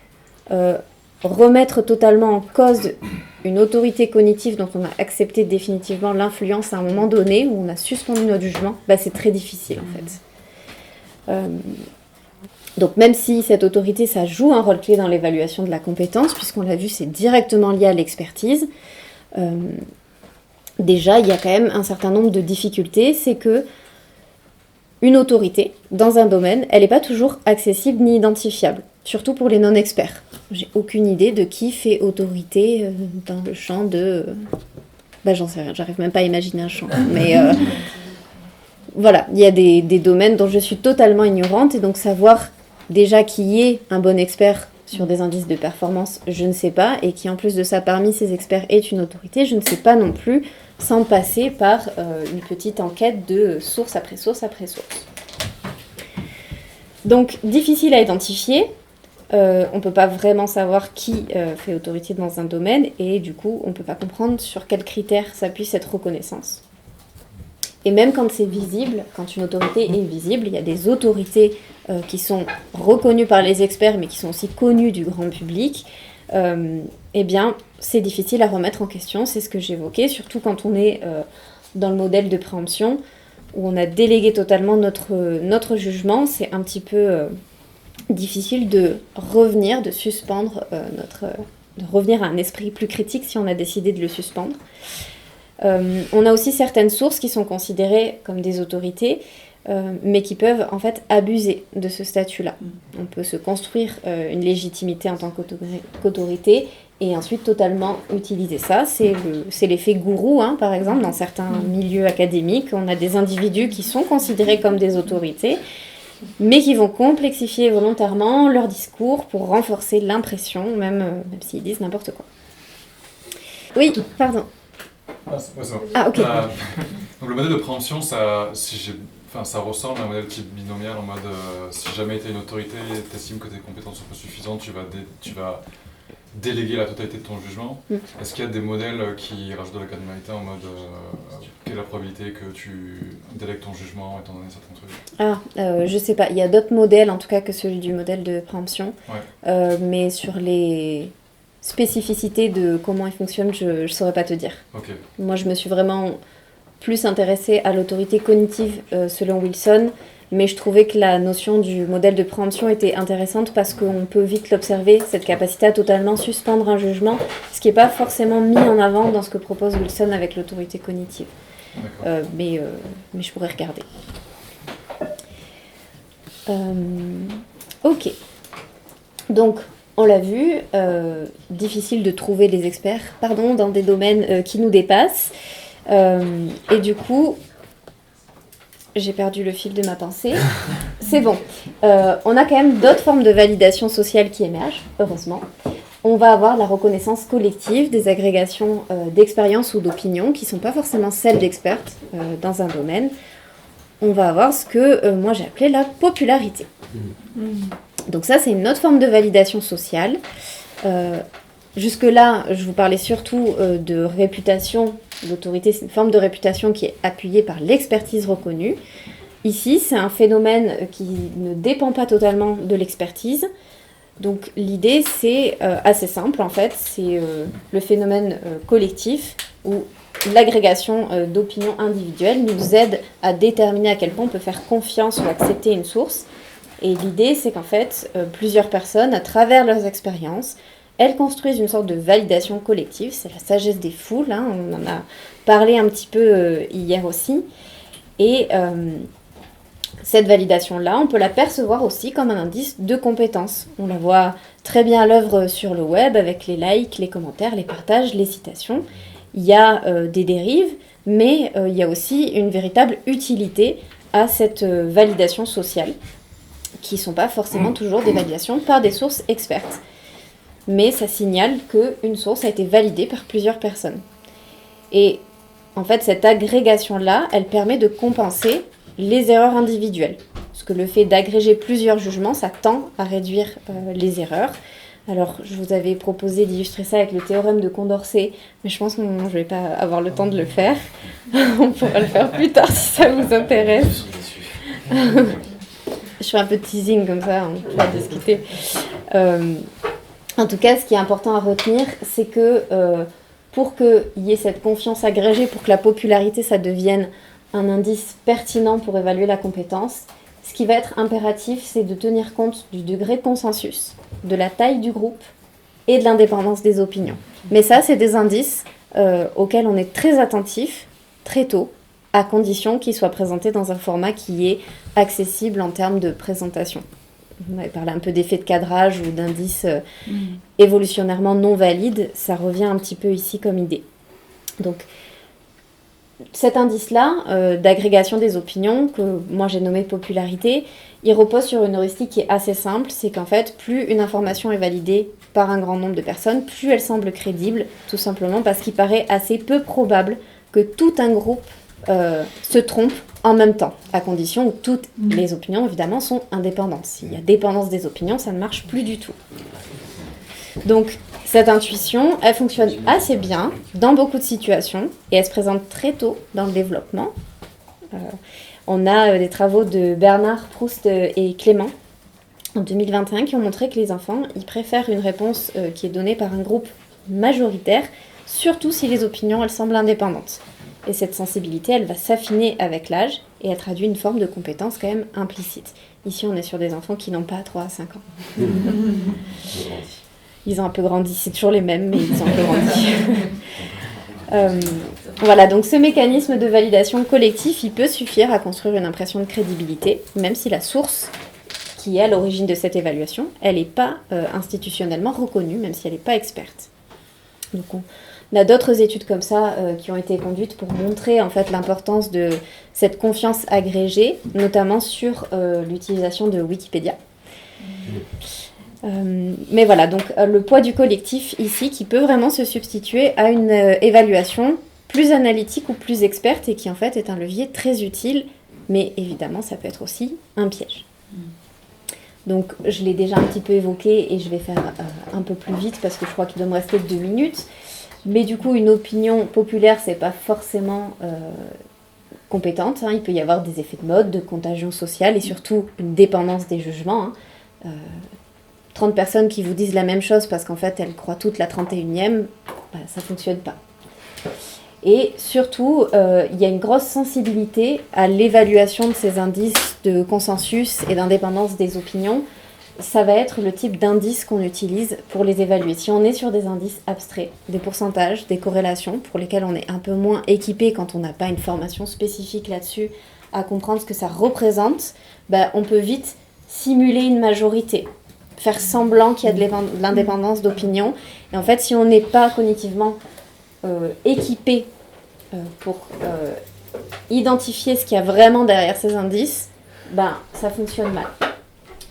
Speaker 3: remettre totalement en cause une autorité cognitive dont on a accepté définitivement l'influence à un moment donné, où on a suspendu notre jugement, c'est très difficile en fait. Donc même si cette autorité, ça joue un rôle clé dans l'évaluation de la compétence, puisqu'on l'a vu, c'est directement lié à l'expertise, déjà, il y a quand même un certain nombre de difficultés, c'est que une autorité, dans un domaine, elle n'est pas toujours accessible ni identifiable, surtout pour les non-experts. J'ai aucune idée de qui fait autorité dans le champ de... j'en sais rien, j'arrive même pas à imaginer un champ, mais... Voilà, il y a des domaines dont je suis totalement ignorante et donc savoir déjà qui est un bon expert sur des indices de performance, je ne sais pas, et qui en plus de ça, parmi ces experts, est une autorité, je ne sais pas non plus, sans passer par une petite enquête de source après source après source. Donc, difficile à identifier, on ne peut pas vraiment savoir qui fait autorité dans un domaine, et du coup, on ne peut pas comprendre sur quels critères s'appuie cette reconnaissance. Et même quand c'est visible, quand une autorité est visible, il y a des autorités qui sont reconnues par les experts, mais qui sont aussi connues du grand public, eh bien, c'est difficile à remettre en question, c'est ce que j'évoquais, surtout quand on est dans le modèle de préemption, où on a délégué totalement notre jugement, c'est un petit peu difficile de revenir, de suspendre de revenir à un esprit plus critique si on a décidé de le suspendre. On a aussi certaines sources qui sont considérées comme des autorités, mais qui peuvent en fait abuser de ce statut-là. On peut se construire une légitimité en tant qu'autorité et ensuite totalement utiliser ça. C'est l'effet gourou, hein, par exemple, dans certains milieux académiques. On a des individus qui sont considérés comme des autorités, mais qui vont complexifier volontairement leur discours pour renforcer l'impression, même s'ils disent n'importe quoi. Oui, pardon.
Speaker 8: Ah, c'est ça.
Speaker 3: Ah, ok.
Speaker 8: Donc le modèle de préemption, ça ressemble à un modèle type binomial en mode si jamais tu es une autorité et tu estimes que tes compétences sont pas suffisantes, tu vas déléguer la totalité de ton jugement. Est-ce qu'il y a des modèles qui rajoutent de la cardinalité en mode quelle est la probabilité que tu délègues ton jugement étant donné certains trucs?
Speaker 3: Je sais pas, il y a d'autres modèles en tout cas que celui du modèle de préemption,
Speaker 8: Ouais.
Speaker 3: mais sur les spécificités de comment il fonctionne, je saurais pas te dire.
Speaker 8: Ok.
Speaker 3: Moi je me suis vraiment plus intéressée à l'autorité cognitive selon Wilson, mais je trouvais que la notion du modèle de préemption était intéressante parce qu'on peut vite l'observer, cette capacité à totalement suspendre un jugement, ce qui n'est pas forcément mis en avant dans ce que propose Wilson avec l'autorité cognitive. Mais je pourrais regarder. Ok. Donc, on l'a vu, difficile de trouver des experts, dans des domaines qui nous dépassent. Et du coup, j'ai perdu le fil de ma pensée. C'est bon. On a quand même d'autres formes de validation sociale qui émergent, heureusement. On va avoir la reconnaissance collective des agrégations d'expériences ou d'opinions qui ne sont pas forcément celles d'experts dans un domaine. On va avoir ce que moi j'ai appelé la popularité. Donc ça, c'est une autre forme de validation sociale. Jusque-là, je vous parlais surtout de réputation. L'autorité, c'est une forme de réputation qui est appuyée par l'expertise reconnue. Ici, c'est un phénomène qui ne dépend pas totalement de l'expertise. Donc l'idée, c'est assez simple en fait. C'est le phénomène collectif où l'agrégation d'opinions individuelles nous aide à déterminer à quel point on peut faire confiance ou accepter une source. Et l'idée, c'est qu'en fait, plusieurs personnes, à travers leurs expériences, elles construisent une sorte de validation collective. C'est la sagesse des foules, hein, on en a parlé un petit peu hier aussi. Et cette validation-là, on peut la percevoir aussi comme un indice de compétence. On la voit très bien à l'œuvre sur le web avec les likes, les commentaires, les partages, les citations. Il y a des dérives, mais il y a aussi une véritable utilité à cette validation sociale, qui ne sont pas forcément toujours des validations par des sources expertes. Mais ça signale qu'une source a été validée par plusieurs personnes. Et en fait, cette agrégation-là, elle permet de compenser les erreurs individuelles. Parce que le fait d'agréger plusieurs jugements, ça tend à réduire les erreurs. Alors, je vous avais proposé d'illustrer ça avec le théorème de Condorcet, mais je pense que je ne vais pas avoir le temps de le faire. On pourra le faire plus tard si ça vous intéresse. Je fais un peu de teasing comme ça, on pourra discuter. En tout cas, ce qui est important à retenir, c'est que pour qu'il y ait cette confiance agrégée, pour que la popularité, ça devienne un indice pertinent pour évaluer la compétence, ce qui va être impératif, c'est de tenir compte du degré de consensus, de la taille du groupe et de l'indépendance des opinions. Mais ça, c'est des indices auxquels on est très attentif, très tôt, à condition qu'ils soient présentés dans un format qui est accessible en termes de présentation. On avait parlé un peu d'effet de cadrage ou d'indices évolutionnairement non valides, ça revient un petit peu ici comme idée. Donc, cet indice-là, d'agrégation des opinions, que moi j'ai nommé popularité, il repose sur une heuristique qui est assez simple, c'est qu'en fait, plus une information est validée par un grand nombre de personnes, plus elle semble crédible, tout simplement parce qu'il paraît assez peu probable que tout un groupe se trompe en même temps, à condition où toutes les opinions, évidemment, sont indépendantes. S'il y a dépendance des opinions, ça ne marche plus du tout. Donc, cette intuition, elle fonctionne assez bien dans beaucoup de situations et elle se présente très tôt dans le développement. On a des travaux de Bernard, Proust et Clément en 2021 qui ont montré que les enfants, ils préfèrent une réponse qui est donnée par un groupe majoritaire, surtout si les opinions, elles semblent indépendantes. Et cette sensibilité, elle va s'affiner avec l'âge et elle traduit une forme de compétence quand même implicite. Ici, on est sur des enfants qui n'ont pas 3 à 5 ans. Ils ont un peu grandi, c'est toujours les mêmes, mais ils ont un peu grandi. Voilà, donc ce mécanisme de validation collectif, il peut suffire à construire une impression de crédibilité, même si la source qui est à l'origine de cette évaluation, elle n'est pas institutionnellement reconnue, même si elle n'est pas experte. Donc on a d'autres études comme ça qui ont été conduites pour montrer en fait l'importance de cette confiance agrégée, notamment sur l'utilisation de Wikipédia. Mais voilà, donc le poids du collectif ici qui peut vraiment se substituer à une évaluation plus analytique ou plus experte et qui en fait est un levier très utile, mais évidemment ça peut être aussi un piège. Donc je l'ai déjà un petit peu évoqué et je vais faire un peu plus vite parce que je crois qu'il doit me rester 2 minutes. Mais du coup, une opinion populaire, c'est pas forcément compétente. Il peut y avoir des effets de mode, de contagion sociale et surtout une dépendance des jugements. 30 personnes qui vous disent la même chose parce qu'en fait, elles croient toutes la 31e, ça fonctionne pas. Et surtout, il y a une grosse sensibilité à l'évaluation de ces indices de consensus et d'indépendance des opinions. Ça va être le type d'indices qu'on utilise pour les évaluer. Si on est sur des indices abstraits, des pourcentages, des corrélations, pour lesquels on est un peu moins équipé quand on n'a pas une formation spécifique là-dessus, à comprendre ce que ça représente, on peut vite simuler une majorité, faire semblant qu'il y a de l'indépendance d'opinion. Et en fait, si on n'est pas cognitivement équipé pour identifier ce qu'il y a vraiment derrière ces indices, ça fonctionne mal.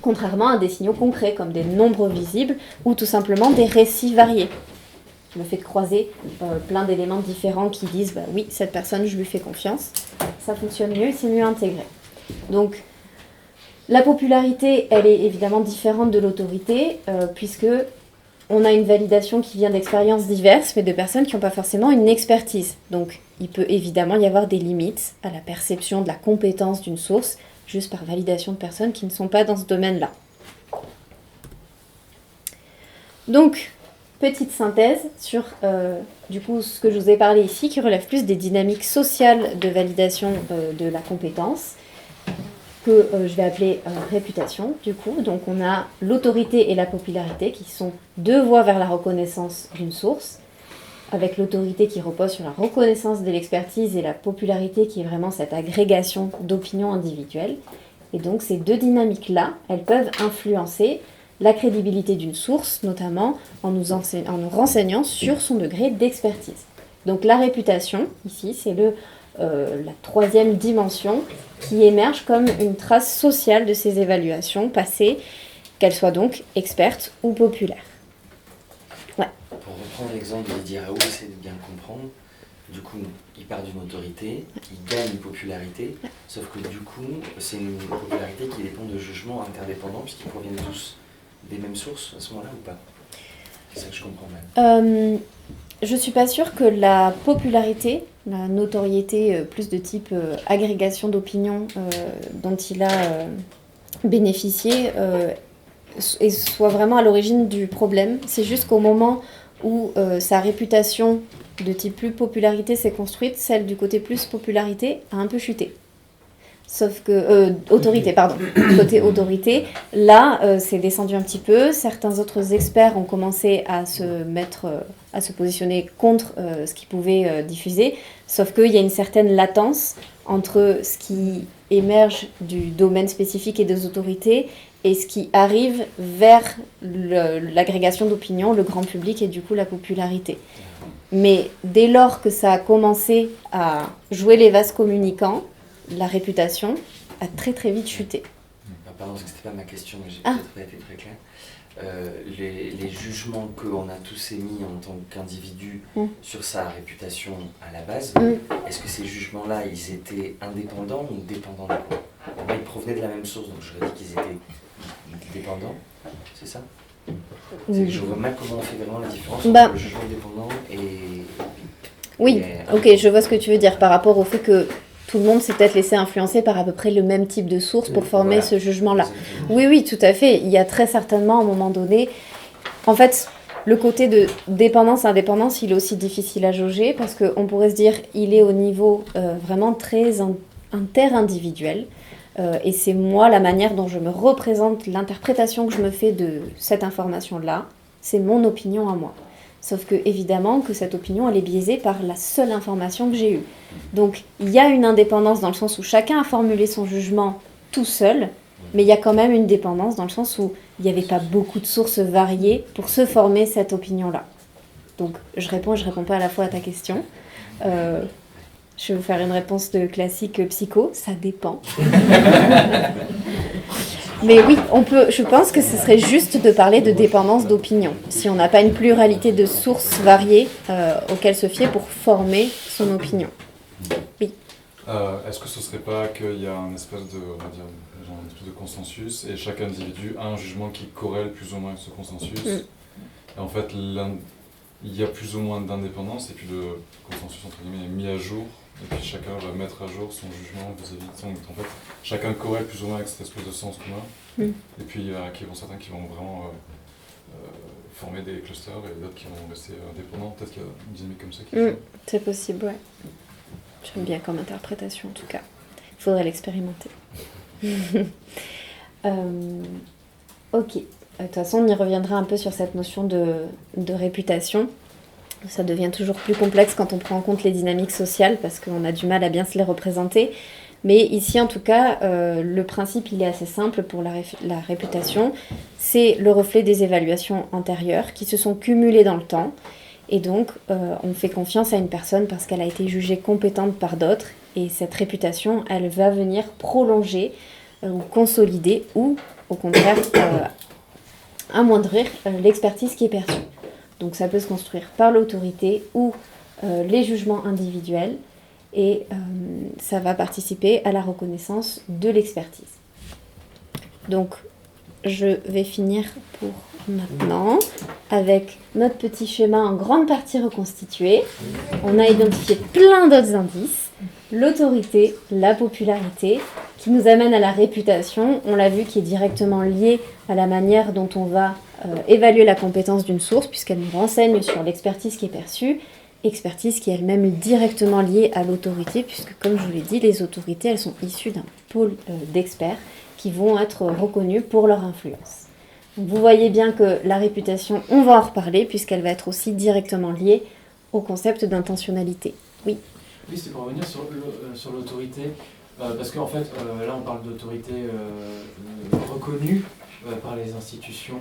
Speaker 3: Contrairement à des signaux concrets comme des nombres visibles ou tout simplement des récits variés. Le fait de croiser plein d'éléments différents qui disent oui, cette personne, je lui fais confiance, ça fonctionne mieux, c'est mieux intégré. Donc la popularité, elle est évidemment différente de l'autorité puisque on a une validation qui vient d'expériences diverses mais de personnes qui n'ont pas forcément une expertise. Donc il peut évidemment y avoir des limites à la perception de la compétence d'une source juste par validation de personnes qui ne sont pas dans ce domaine-là. Donc, petite synthèse sur du coup, ce que je vous ai parlé ici, qui relève plus des dynamiques sociales de validation de la compétence, que je vais appeler réputation, du coup. Donc, on a l'autorité et la popularité, qui sont 2 voies vers la reconnaissance d'une source, avec l'autorité qui repose sur la reconnaissance de l'expertise et la popularité qui est vraiment cette agrégation d'opinions individuelles. Et donc ces 2 dynamiques-là, elles peuvent influencer la crédibilité d'une source, notamment en nous renseignant sur son degré d'expertise. Donc la réputation, ici, c'est la 3e dimension qui émerge comme une trace sociale de ces évaluations passées, qu'elles soient donc expertes ou populaires.
Speaker 6: Pour reprendre l'exemple de Didier Raoult, essayer de bien comprendre, du coup, il part d'une autorité, il gagne une popularité, sauf que du coup, c'est une popularité qui dépend de jugements interdépendants, puisqu'ils proviennent tous des mêmes sources à ce moment-là ou pas? C'est ça que je comprends mal.
Speaker 3: Je ne suis pas sûre que la popularité, la notoriété plus de type agrégation d'opinion dont il a bénéficié, soit vraiment à l'origine du problème. C'est juste qu'au moment où sa réputation de type plus popularité s'est construite, celle du côté plus popularité a un peu chuté. Sauf que, autorité, pardon, côté autorité, là, c'est descendu un petit peu. Certains autres experts ont commencé à se positionner contre ce qu'ils pouvaient diffuser. Sauf qu'il y a une certaine latence entre ce qui émerge du domaine spécifique et des autorités et ce qui arrive vers l'agrégation d'opinion, le grand public et du coup la popularité. Mais dès lors que ça a commencé à jouer les vases communicants, la réputation a très très vite chuté.
Speaker 6: Pardon, parce que c'était pas ma question, mais j'ai peut-être pas été très clair. Les jugements qu'on a tous émis en tant qu'individu sur sa réputation à la base, est-ce que ces jugements-là, ils étaient indépendants ou dépendants de quoi? Ils provenaient de la même source, donc j'aurais dit qu'ils étaient dépendants, c'est ça? Je vois mal comment on fait vraiment la différence entre le jugement dépendant et...
Speaker 3: Oui, ok, je vois ce que tu veux dire par rapport au fait que tout le monde s'est peut-être laissé influencer par à peu près le même type de source pour former ce jugement-là. Oui, oui, tout à fait. Il y a très certainement, à un moment donné... En fait, le côté de dépendance-indépendance, il est aussi difficile à jauger parce qu'on pourrait se dire il est au niveau vraiment très interindividuelle. Et c'est moi, la manière dont je me représente, l'interprétation que je me fais de cette information-là, c'est mon opinion à moi. Sauf que, évidemment, que cette opinion, elle est biaisée par la seule information que j'ai eue. Donc, il y a une indépendance dans le sens où chacun a formulé son jugement tout seul, mais il y a quand même une dépendance dans le sens où il n'y avait pas beaucoup de sources variées pour se former cette opinion-là. Donc, je réponds et je ne réponds pas à la fois à ta question. Je vais vous faire une réponse de classique psycho, ça dépend. Mais oui, je pense que ce serait juste de parler de dépendance d'opinion, si on n'a pas une pluralité de sources variées auxquelles se fier pour former son opinion. Oui.
Speaker 8: Est-ce que ce serait pas qu'il y a un espèce de, on va dire, genre une espèce de consensus et chaque individu a un jugement qui corrèle plus ou moins avec ce consensus et en fait, il y a plus ou moins d'indépendance et puis le consensus entre guillemets est mis à jour et puis chacun va mettre à jour son jugement vis-à-vis de son... En fait, chacun corrèle plus ou moins avec cette espèce de sens commun et puis il y a certains qui vont vraiment former des clusters et d'autres qui vont rester indépendants. Peut-être qu'il y a une dynamique comme ça qui est
Speaker 3: c'est possible, ouais. J'aime bien comme interprétation en tout cas. Il faudrait l'expérimenter. Ok. De toute façon, on y reviendra un peu sur cette notion de réputation. Ça devient toujours plus complexe quand on prend en compte les dynamiques sociales parce qu'on a du mal à bien se les représenter. Mais ici, en tout cas, le principe, il est assez simple pour la réputation. C'est le reflet des évaluations antérieures qui se sont cumulées dans le temps. Et donc, on fait confiance à une personne parce qu'elle a été jugée compétente par d'autres. Et cette réputation, elle va venir prolonger ou consolider ou, au contraire, amoindrir l'expertise qui est perçue. Donc ça peut se construire par l'autorité ou les jugements individuels et ça va participer à la reconnaissance de l'expertise. Donc je vais finir pour maintenant avec notre petit schéma en grande partie reconstitué. On a identifié plein d'autres indices. L'autorité, la popularité, qui nous amène à la réputation, on l'a vu, qui est directement liée à la manière dont on va évaluer la compétence d'une source, puisqu'elle nous renseigne sur l'expertise qui est perçue, expertise qui est elle-même directement liée à l'autorité, puisque comme je vous l'ai dit, les autorités, elles sont issues d'un pôle d'experts qui vont être reconnus pour leur influence. Donc vous voyez bien que la réputation, on va en reparler, puisqu'elle va être aussi directement liée au concept d'intentionnalité. Oui.
Speaker 4: Oui, c'est pour revenir sur l'autorité, parce qu'en fait, là on parle d'autorité reconnue par les institutions,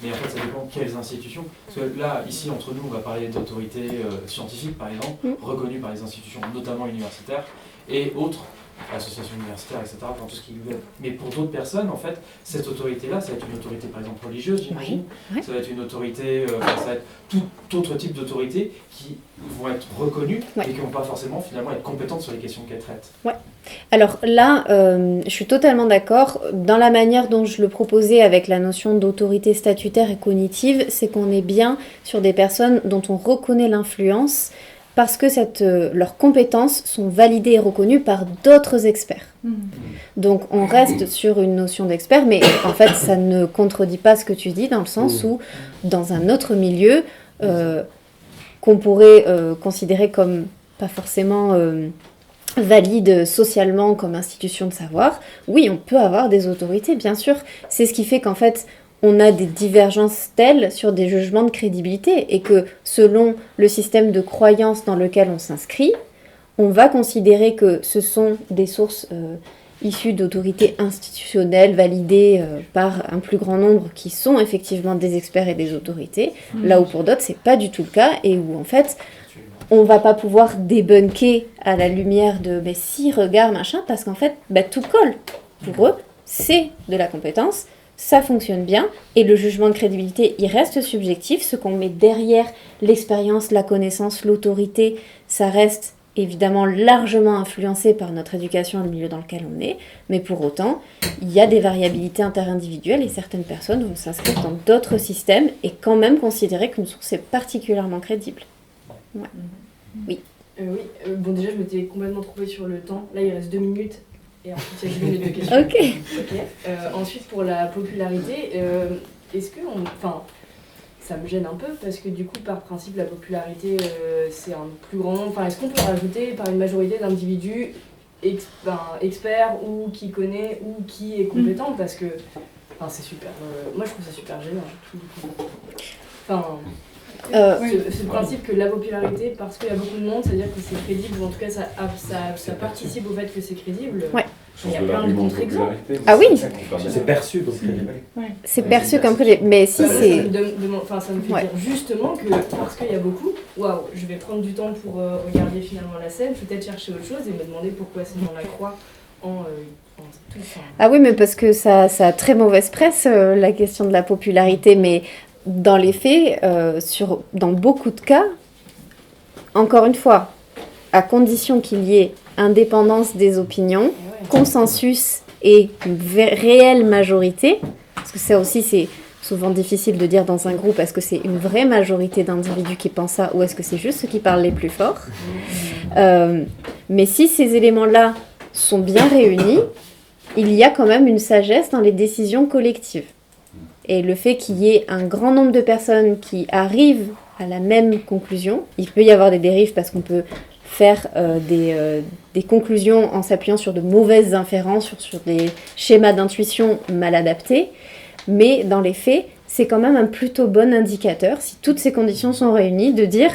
Speaker 4: mais en fait ça dépend quelles institutions. Parce que là, ici, entre nous, on va parler d'autorité scientifique, par exemple, reconnue par les institutions, notamment universitaires, et autres, associations universitaires, etc., enfin tout ce qui est... Mais pour d'autres personnes, en fait, cette autorité-là, ça va être une autorité, par exemple, religieuse, j'imagine.
Speaker 3: Oui.
Speaker 4: Ça va être une autorité, ça va être tout autre type d'autorité qui vont être reconnues et qui ne vont pas forcément, finalement, être compétentes sur les questions qu'elles traitent.
Speaker 3: Ouais. Alors là, je suis totalement d'accord. Dans la manière dont je le proposais avec la notion d'autorité statutaire et cognitive, c'est qu'on est bien sur des personnes dont on reconnaît l'influence parce que leurs compétences sont validées et reconnues par d'autres experts. Donc on reste sur une notion d'expert, mais en fait ça ne contredit pas ce que tu dis, dans le sens où dans un autre milieu, qu'on pourrait considérer comme pas forcément valide socialement comme institution de savoir, oui, on peut avoir des autorités, bien sûr. C'est ce qui fait qu'en fait, on a des divergences telles sur des jugements de crédibilité et que selon le système de croyance dans lequel on s'inscrit, on va considérer que ce sont des sources issues d'autorités institutionnelles validées par un plus grand nombre qui sont effectivement des experts et des autorités, là où pour d'autres c'est pas du tout le cas et où en fait on va pas pouvoir débunker à la lumière de mais si, regarde, machin, parce qu'en fait tout colle. Pour eux, c'est de la compétence, ça fonctionne bien, et le jugement de crédibilité, il reste subjectif. Ce qu'on met derrière l'expérience, la connaissance, l'autorité, ça reste évidemment largement influencé par notre éducation et le milieu dans lequel on est, mais pour autant, il y a des variabilités interindividuelles et certaines personnes vont s'inscrire dans d'autres systèmes et quand même considérer qu'une source est particulièrement crédible. Ouais. Oui.
Speaker 9: Bon, déjà, je m'étais complètement trompée sur le temps. Là, il reste 2 minutes. Et ensuite, il y a les 2 questions.
Speaker 3: Ok.
Speaker 9: Ensuite, pour la popularité, est-ce que... Enfin, ça me gêne un peu parce que du coup, par principe, la popularité, c'est un plus grand nombre. Enfin, est-ce qu'on peut rajouter par une majorité d'individus expert ou qui connaît ou qui est compétent parce que c'est super. Moi je trouve ça super génial. Ce principe que la popularité, parce qu'il y a beaucoup de monde, c'est-à-dire que c'est crédible, ou en tout cas ça participe au fait que c'est crédible.
Speaker 3: Ouais.
Speaker 9: Il y a plein de contre-exemples.
Speaker 3: Ah oui.
Speaker 5: C'est perçu donc crédible.
Speaker 3: C'est perçu comme crédible, mais si
Speaker 9: Ça
Speaker 3: c'est...
Speaker 9: me fait dire justement que parce qu'il y a beaucoup, waouh, je vais prendre du temps pour regarder finalement la scène, peut-être chercher autre chose et me demander pourquoi ces gens la croient en tout ça.
Speaker 3: Ah oui, mais parce que ça a très mauvaise presse, la question de la popularité, mais dans les faits, dans beaucoup de cas, encore une fois, à condition qu'il y ait indépendance des opinions, consensus et une réelle majorité, parce que ça aussi c'est souvent difficile de dire dans un groupe, est-ce que c'est une vraie majorité d'individus qui pensent ça ou est-ce que c'est juste ceux qui parlent les plus forts. Mais si ces éléments-là sont bien réunis, il y a quand même une sagesse dans les décisions collectives. Et le fait qu'il y ait un grand nombre de personnes qui arrivent à la même conclusion, il peut y avoir des dérives parce qu'on peut faire des conclusions en s'appuyant sur de mauvaises inférences, sur des schémas d'intuition mal adaptés, mais dans les faits, c'est quand même un plutôt bon indicateur, si toutes ces conditions sont réunies, de dire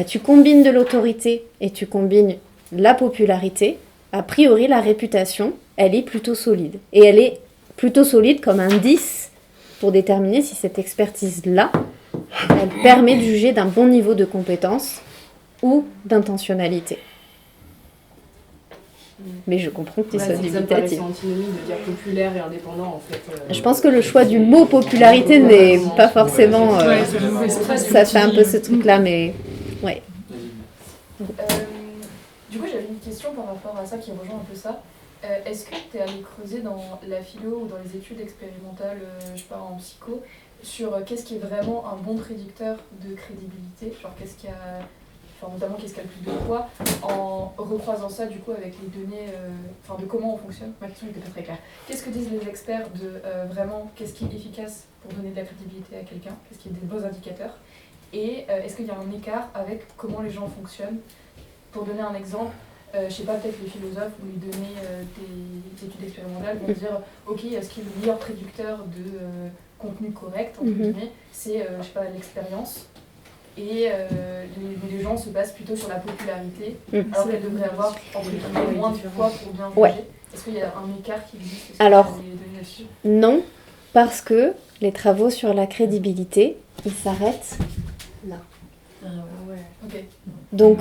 Speaker 3: tu combines de l'autorité et tu combines la popularité, a priori la réputation, elle est plutôt solide. Et elle est plutôt solide comme indice pour déterminer si cette expertise-là, elle permet de juger d'un bon niveau de compétence ou d'intentionnalité. Mais je comprends que tu sois dubitatif.
Speaker 9: Ça me paraissait antinomie de dire populaire et indépendant en fait.
Speaker 3: Je pense que le choix du mot popularité n'est pas forcément... ça fait un peu ce truc-là, mais... Ouais.
Speaker 7: Du coup, j'avais une question par rapport à ça qui rejoint un peu ça. Est-ce que tu es allé creuser dans la philo ou dans les études expérimentales, je sais pas, en psycho, sur qu'est-ce qui est vraiment un bon prédicteur de crédibilité, genre qu'est-ce qui a... notamment qu'est-ce qui a le plus de poids, en recroisant ça du coup avec les données, de comment on fonctionne. Ma question n'était pas très claire. Qu'est-ce que disent les experts de vraiment qu'est-ce qui est efficace pour donner de la crédibilité à quelqu'un, qu'est-ce qui est des bons indicateurs, et est-ce qu'il y a un écart avec comment les gens fonctionnent. Pour donner un exemple, je sais pas, peut-être les philosophes ou les données des études expérimentales vont dire ok, ce qui est le meilleur prédicteur de contenu correct, entre guillemets, c'est je sais pas, l'expérience. Et les gens se basent plutôt sur la popularité, alors qu'elle devrait avoir entre guillemets moins de poids pour bien juger.
Speaker 3: Ouais.
Speaker 7: Est-ce qu'il y a un écart qui existe?
Speaker 3: Alors, non, parce que les travaux sur la crédibilité, ils s'arrêtent là.
Speaker 7: Okay.
Speaker 3: Donc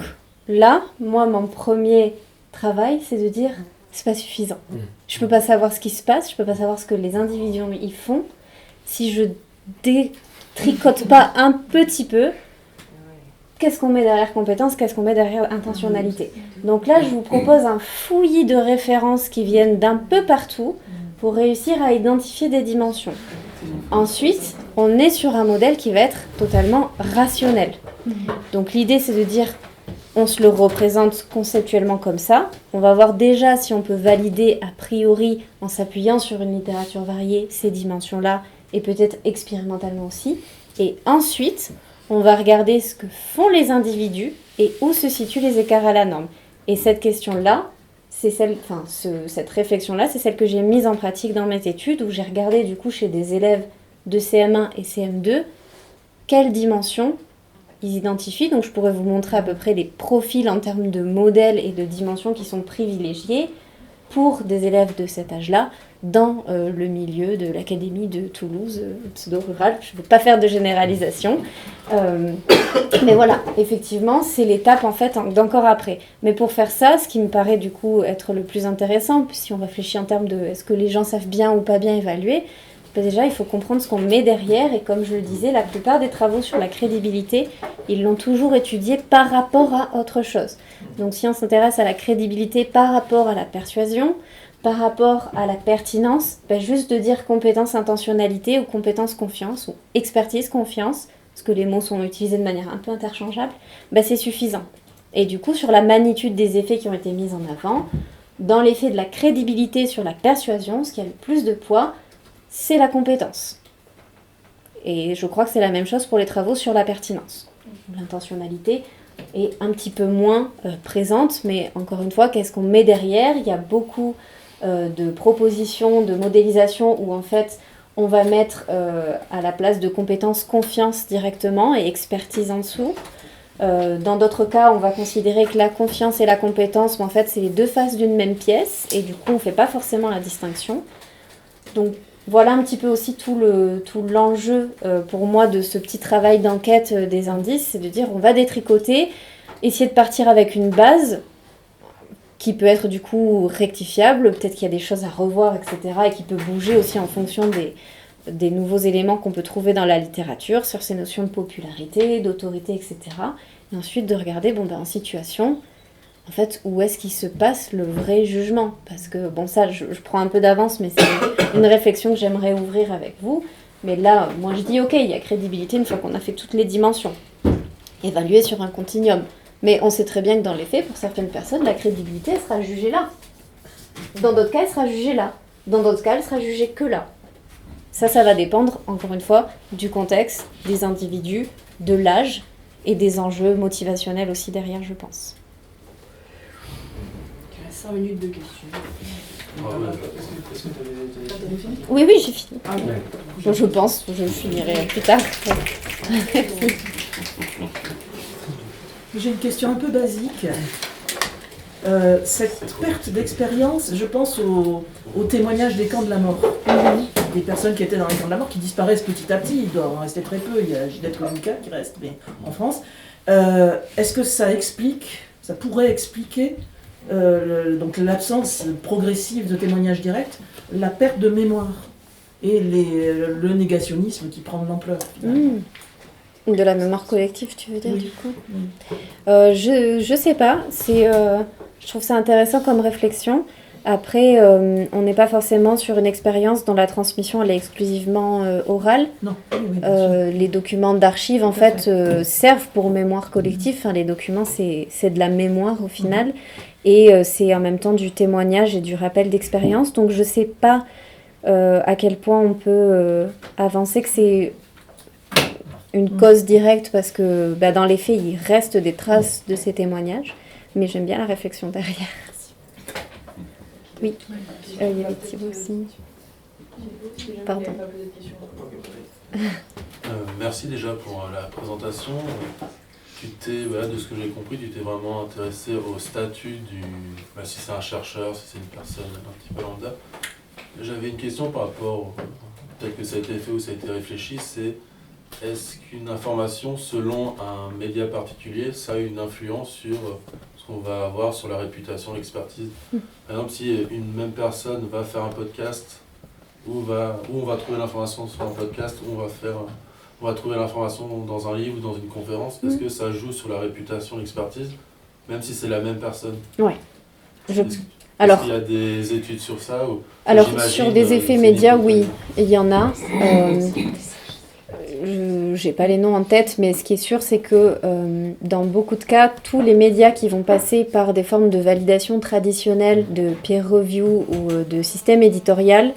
Speaker 3: là, moi, mon premier travail, c'est de dire, c'est pas suffisant. Je peux pas savoir ce qui se passe, je peux pas savoir ce que les individus y font, si je détricote pas un petit peu. Qu'est-ce qu'on met derrière compétence, qu'est-ce qu'on met derrière intentionnalité. Donc là, je vous propose un fouillis de références qui viennent d'un peu partout pour réussir à identifier des dimensions. Ensuite, on est sur un modèle qui va être totalement rationnel. Donc l'idée, c'est de dire, on se le représente conceptuellement comme ça. On va voir déjà si on peut valider a priori, en s'appuyant sur une littérature variée, ces dimensions-là, et peut-être expérimentalement aussi. Et ensuite, on va regarder ce que font les individus et où se situent les écarts à la norme. Et cette question-là, cette réflexion-là, c'est celle que j'ai mise en pratique dans mes études, où j'ai regardé du coup chez des élèves de CM1 et CM2 quelles dimensions ils identifient. Donc je pourrais vous montrer à peu près les profils en termes de modèles et de dimensions qui sont privilégiés pour des élèves de cet âge-là dans le milieu de l'académie de Toulouse, pseudo-rurale. Je ne veux pas faire de généralisation. Mais voilà, effectivement, c'est l'étape en fait d'encore après. Mais pour faire ça, ce qui me paraît du coup être le plus intéressant, si on réfléchit en termes de est-ce que les gens savent bien ou pas bien évaluer, déjà il faut comprendre ce qu'on met derrière. Et comme je le disais, la plupart des travaux sur la crédibilité, ils l'ont toujours étudié par rapport à autre chose. Donc si on s'intéresse à la crédibilité par rapport à la persuasion, par rapport à la pertinence, juste de dire compétence intentionnalité ou compétence confiance ou expertise confiance, parce que les mots sont utilisés de manière un peu interchangeable, c'est suffisant. Et du coup, sur la magnitude des effets qui ont été mis en avant, dans l'effet de la crédibilité sur la persuasion, ce qui a le plus de poids, c'est la compétence. Et je crois que c'est la même chose pour les travaux sur la pertinence. L'intentionnalité, est un petit peu moins présente, mais encore une fois, qu'est-ce qu'on met derrière? Il y a beaucoup de propositions, de modélisation où en fait on va mettre à la place de compétences confiance directement et expertise en dessous. Dans d'autres cas, on va considérer que la confiance et la compétence, en fait, c'est les deux faces d'une même pièce, et du coup, on ne fait pas forcément la distinction. Donc, voilà un petit peu aussi tout l'enjeu pour moi de ce petit travail d'enquête des indices, c'est de dire on va détricoter, essayer de partir avec une base qui peut être du coup rectifiable, peut-être qu'il y a des choses à revoir, etc., et qui peut bouger aussi en fonction des nouveaux éléments qu'on peut trouver dans la littérature sur ces notions de popularité, d'autorité, etc. Et ensuite de regarder en situation, en fait, où est-ce qu'il se passe le vrai jugement. Parce que, ça, je prends un peu d'avance, mais c'est une réflexion que j'aimerais ouvrir avec vous. Mais là, moi, je dis, ok, il y a crédibilité une fois qu'on a fait toutes les dimensions. Évaluer sur un continuum. Mais on sait très bien que dans les faits, pour certaines personnes, la crédibilité, elle sera jugée là. Dans d'autres cas, elle sera jugée là. Dans d'autres cas, elle sera jugée que là. Ça va dépendre, encore une fois, du contexte, des individus, de l'âge et des enjeux motivationnels aussi derrière, je pense.
Speaker 9: Il reste 5 minutes de questions.
Speaker 4: Est-ce que tu avais fini?
Speaker 3: Oui, j'ai fini.
Speaker 9: Ah bon.
Speaker 3: Bon, je pense, je finirai plus tard.
Speaker 10: J'ai une question un peu basique. Cette perte d'expérience, je pense au témoignage des camps de la mort. Des personnes qui étaient dans les camps de la mort qui disparaissent petit à petit, il doit en rester très peu, il y a Ginette Kolinka qui reste mais en France. Est-ce que ça pourrait expliquer donc l'absence progressive de témoignages directs, la perte de mémoire et le négationnisme qui prend de l'ampleur finalement.
Speaker 3: De la mémoire collective, tu veux dire,
Speaker 10: Oui.
Speaker 3: du coup Je sais pas. Je trouve ça intéressant comme réflexion. Après, on n'est pas forcément sur une expérience dont la transmission elle est exclusivement orale.
Speaker 10: Non. Oui, bien sûr.
Speaker 3: Les documents d'archives, en fait, servent pour mémoire collective. Enfin, les documents, c'est de la mémoire au final. Et c'est en même temps du témoignage et du rappel d'expérience. Donc, je sais pas à quel point on peut avancer que c'est une cause directe parce que dans les faits, il reste des traces de ces témoignages. Mais j'aime bien la réflexion derrière. Oui, il y avait Thibaut aussi. Pardon.
Speaker 11: Merci déjà pour la présentation. De ce que j'ai compris, tu t'es vraiment intéressé au statut si c'est un chercheur, si c'est une personne un petit peu lambda. J'avais une question par rapport, peut-être que ça a été fait ou ça a été réfléchi, c'est est-ce qu'une information selon un média particulier, ça a une influence sur ce qu'on va avoir sur la réputation, l'expertise? Par exemple, si une même personne va faire un podcast, où on va trouver l'information sur un podcast, où on va trouver l'information dans un livre ou dans une conférence, est-ce que ça joue sur la réputation, l'expertise, même si c'est la même personne?
Speaker 3: Ouais.
Speaker 11: Est-ce qu'il y a des études sur ça
Speaker 3: Alors, sur des effets médias, oui, il y en a. J'ai pas les noms en tête, mais ce qui est sûr, c'est que dans beaucoup de cas, tous les médias qui vont passer par des formes de validation traditionnelle, de peer review ou de système éditorial,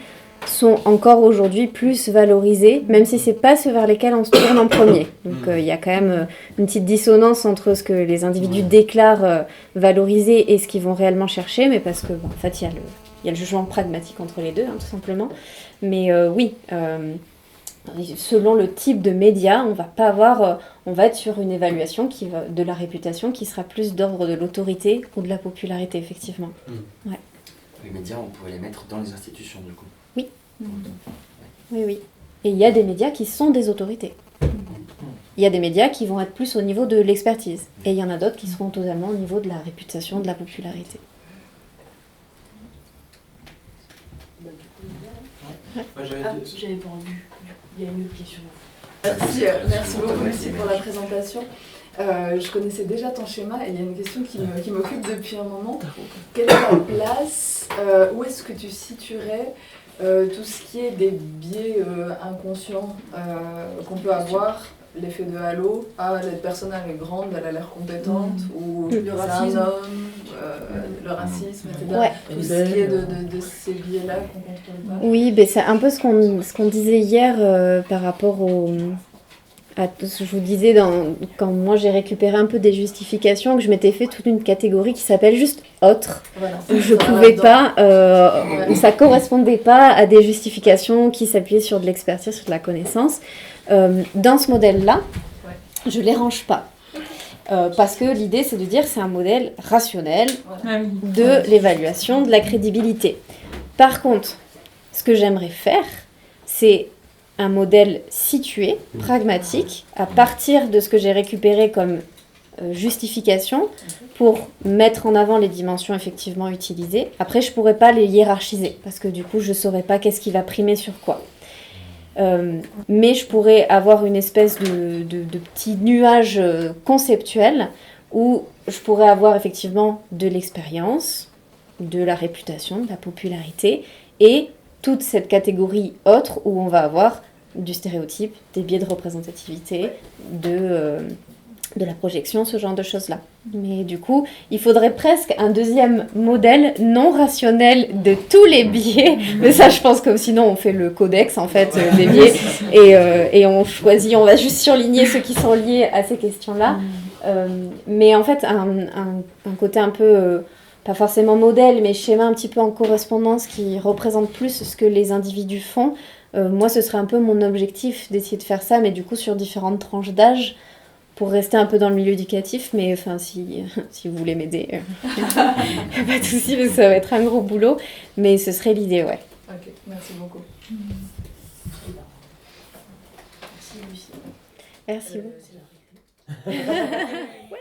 Speaker 3: sont encore aujourd'hui plus valorisés, même si c'est pas ceux vers lesquels on se tourne en premier. Donc il y a quand même une petite dissonance entre ce que les individus déclarent valoriser et ce qu'ils vont réellement chercher, mais parce que en fait il y a le jugement pragmatique entre les deux, tout simplement. Mais selon le type de média, on va être sur une évaluation de la réputation qui sera plus d'ordre de l'autorité ou de la popularité, effectivement. Ouais.
Speaker 6: Les médias, on pourrait les mettre dans les institutions, du coup.
Speaker 3: Oui. Oui. Et il y a des médias qui sont des autorités. Il y a des médias qui vont être plus au niveau de l'expertise. Et il y en a d'autres qui seront totalement au niveau de la réputation, de la popularité.
Speaker 9: J'avais pas envie. Il y a une autre question.
Speaker 7: Merci beaucoup aussi pour la présentation. Je connaissais déjà ton schéma et il y a une question qui m'occupe depuis un moment. Quelle est la place, où est-ce que tu situerais tout ce qui est des biais inconscients qu'on peut avoir, l'effet de halo, la personne elle est grande, elle a l'air compétente, ou
Speaker 9: Le
Speaker 7: c'est
Speaker 9: racisme.
Speaker 7: un homme, le racisme, etc.
Speaker 3: Ouais.
Speaker 7: Tout ce qui est de ces biais-là qu'on ne contrôle pas.
Speaker 3: Oui, c'est un peu ce qu'on disait hier par rapport je vous disais, quand moi j'ai récupéré un peu des justifications, que je m'étais fait toute une catégorie qui s'appelle juste autre,
Speaker 10: Voilà.
Speaker 3: où je pouvais pas, où ça correspondait pas à des justifications qui s'appuyaient sur de l'expertise, sur de la connaissance. Dans ce modèle-là, je les range pas. Parce que l'idée, c'est de dire c'est un modèle rationnel de l'évaluation de la crédibilité. Par contre, ce que j'aimerais faire, c'est un modèle situé, pragmatique, à partir de ce que j'ai récupéré comme justification pour mettre en avant les dimensions effectivement utilisées. Après, je ne pourrais pas les hiérarchiser, parce que du coup, je ne saurais pas qu'est-ce qui va primer sur quoi. Mais je pourrais avoir une espèce de petit nuage conceptuel où je pourrais avoir effectivement de l'expérience, de la réputation, de la popularité, et toute cette catégorie autre où on va avoir du stéréotype, des biais de représentativité, de la projection, ce genre de choses-là. Mais du coup, il faudrait presque un deuxième modèle non rationnel de tous les biais. Mais ça, je pense que sinon, on fait le codex, en fait, des biais. Et on choisit, on va juste surligner ceux qui sont liés à ces questions-là. Mais en fait, un côté un peu... pas forcément modèle, mais schéma un petit peu en correspondance qui représente plus ce que les individus font. Moi, ce serait un peu mon objectif d'essayer de faire ça, mais du coup sur différentes tranches d'âge, pour rester un peu dans le milieu éducatif. Mais enfin, si vous voulez m'aider, pas de souci, parce que ça va être un gros boulot. Mais ce serait l'idée, ouais.
Speaker 9: Ok, merci beaucoup.
Speaker 3: Merci Lucie. Merci. Ouais.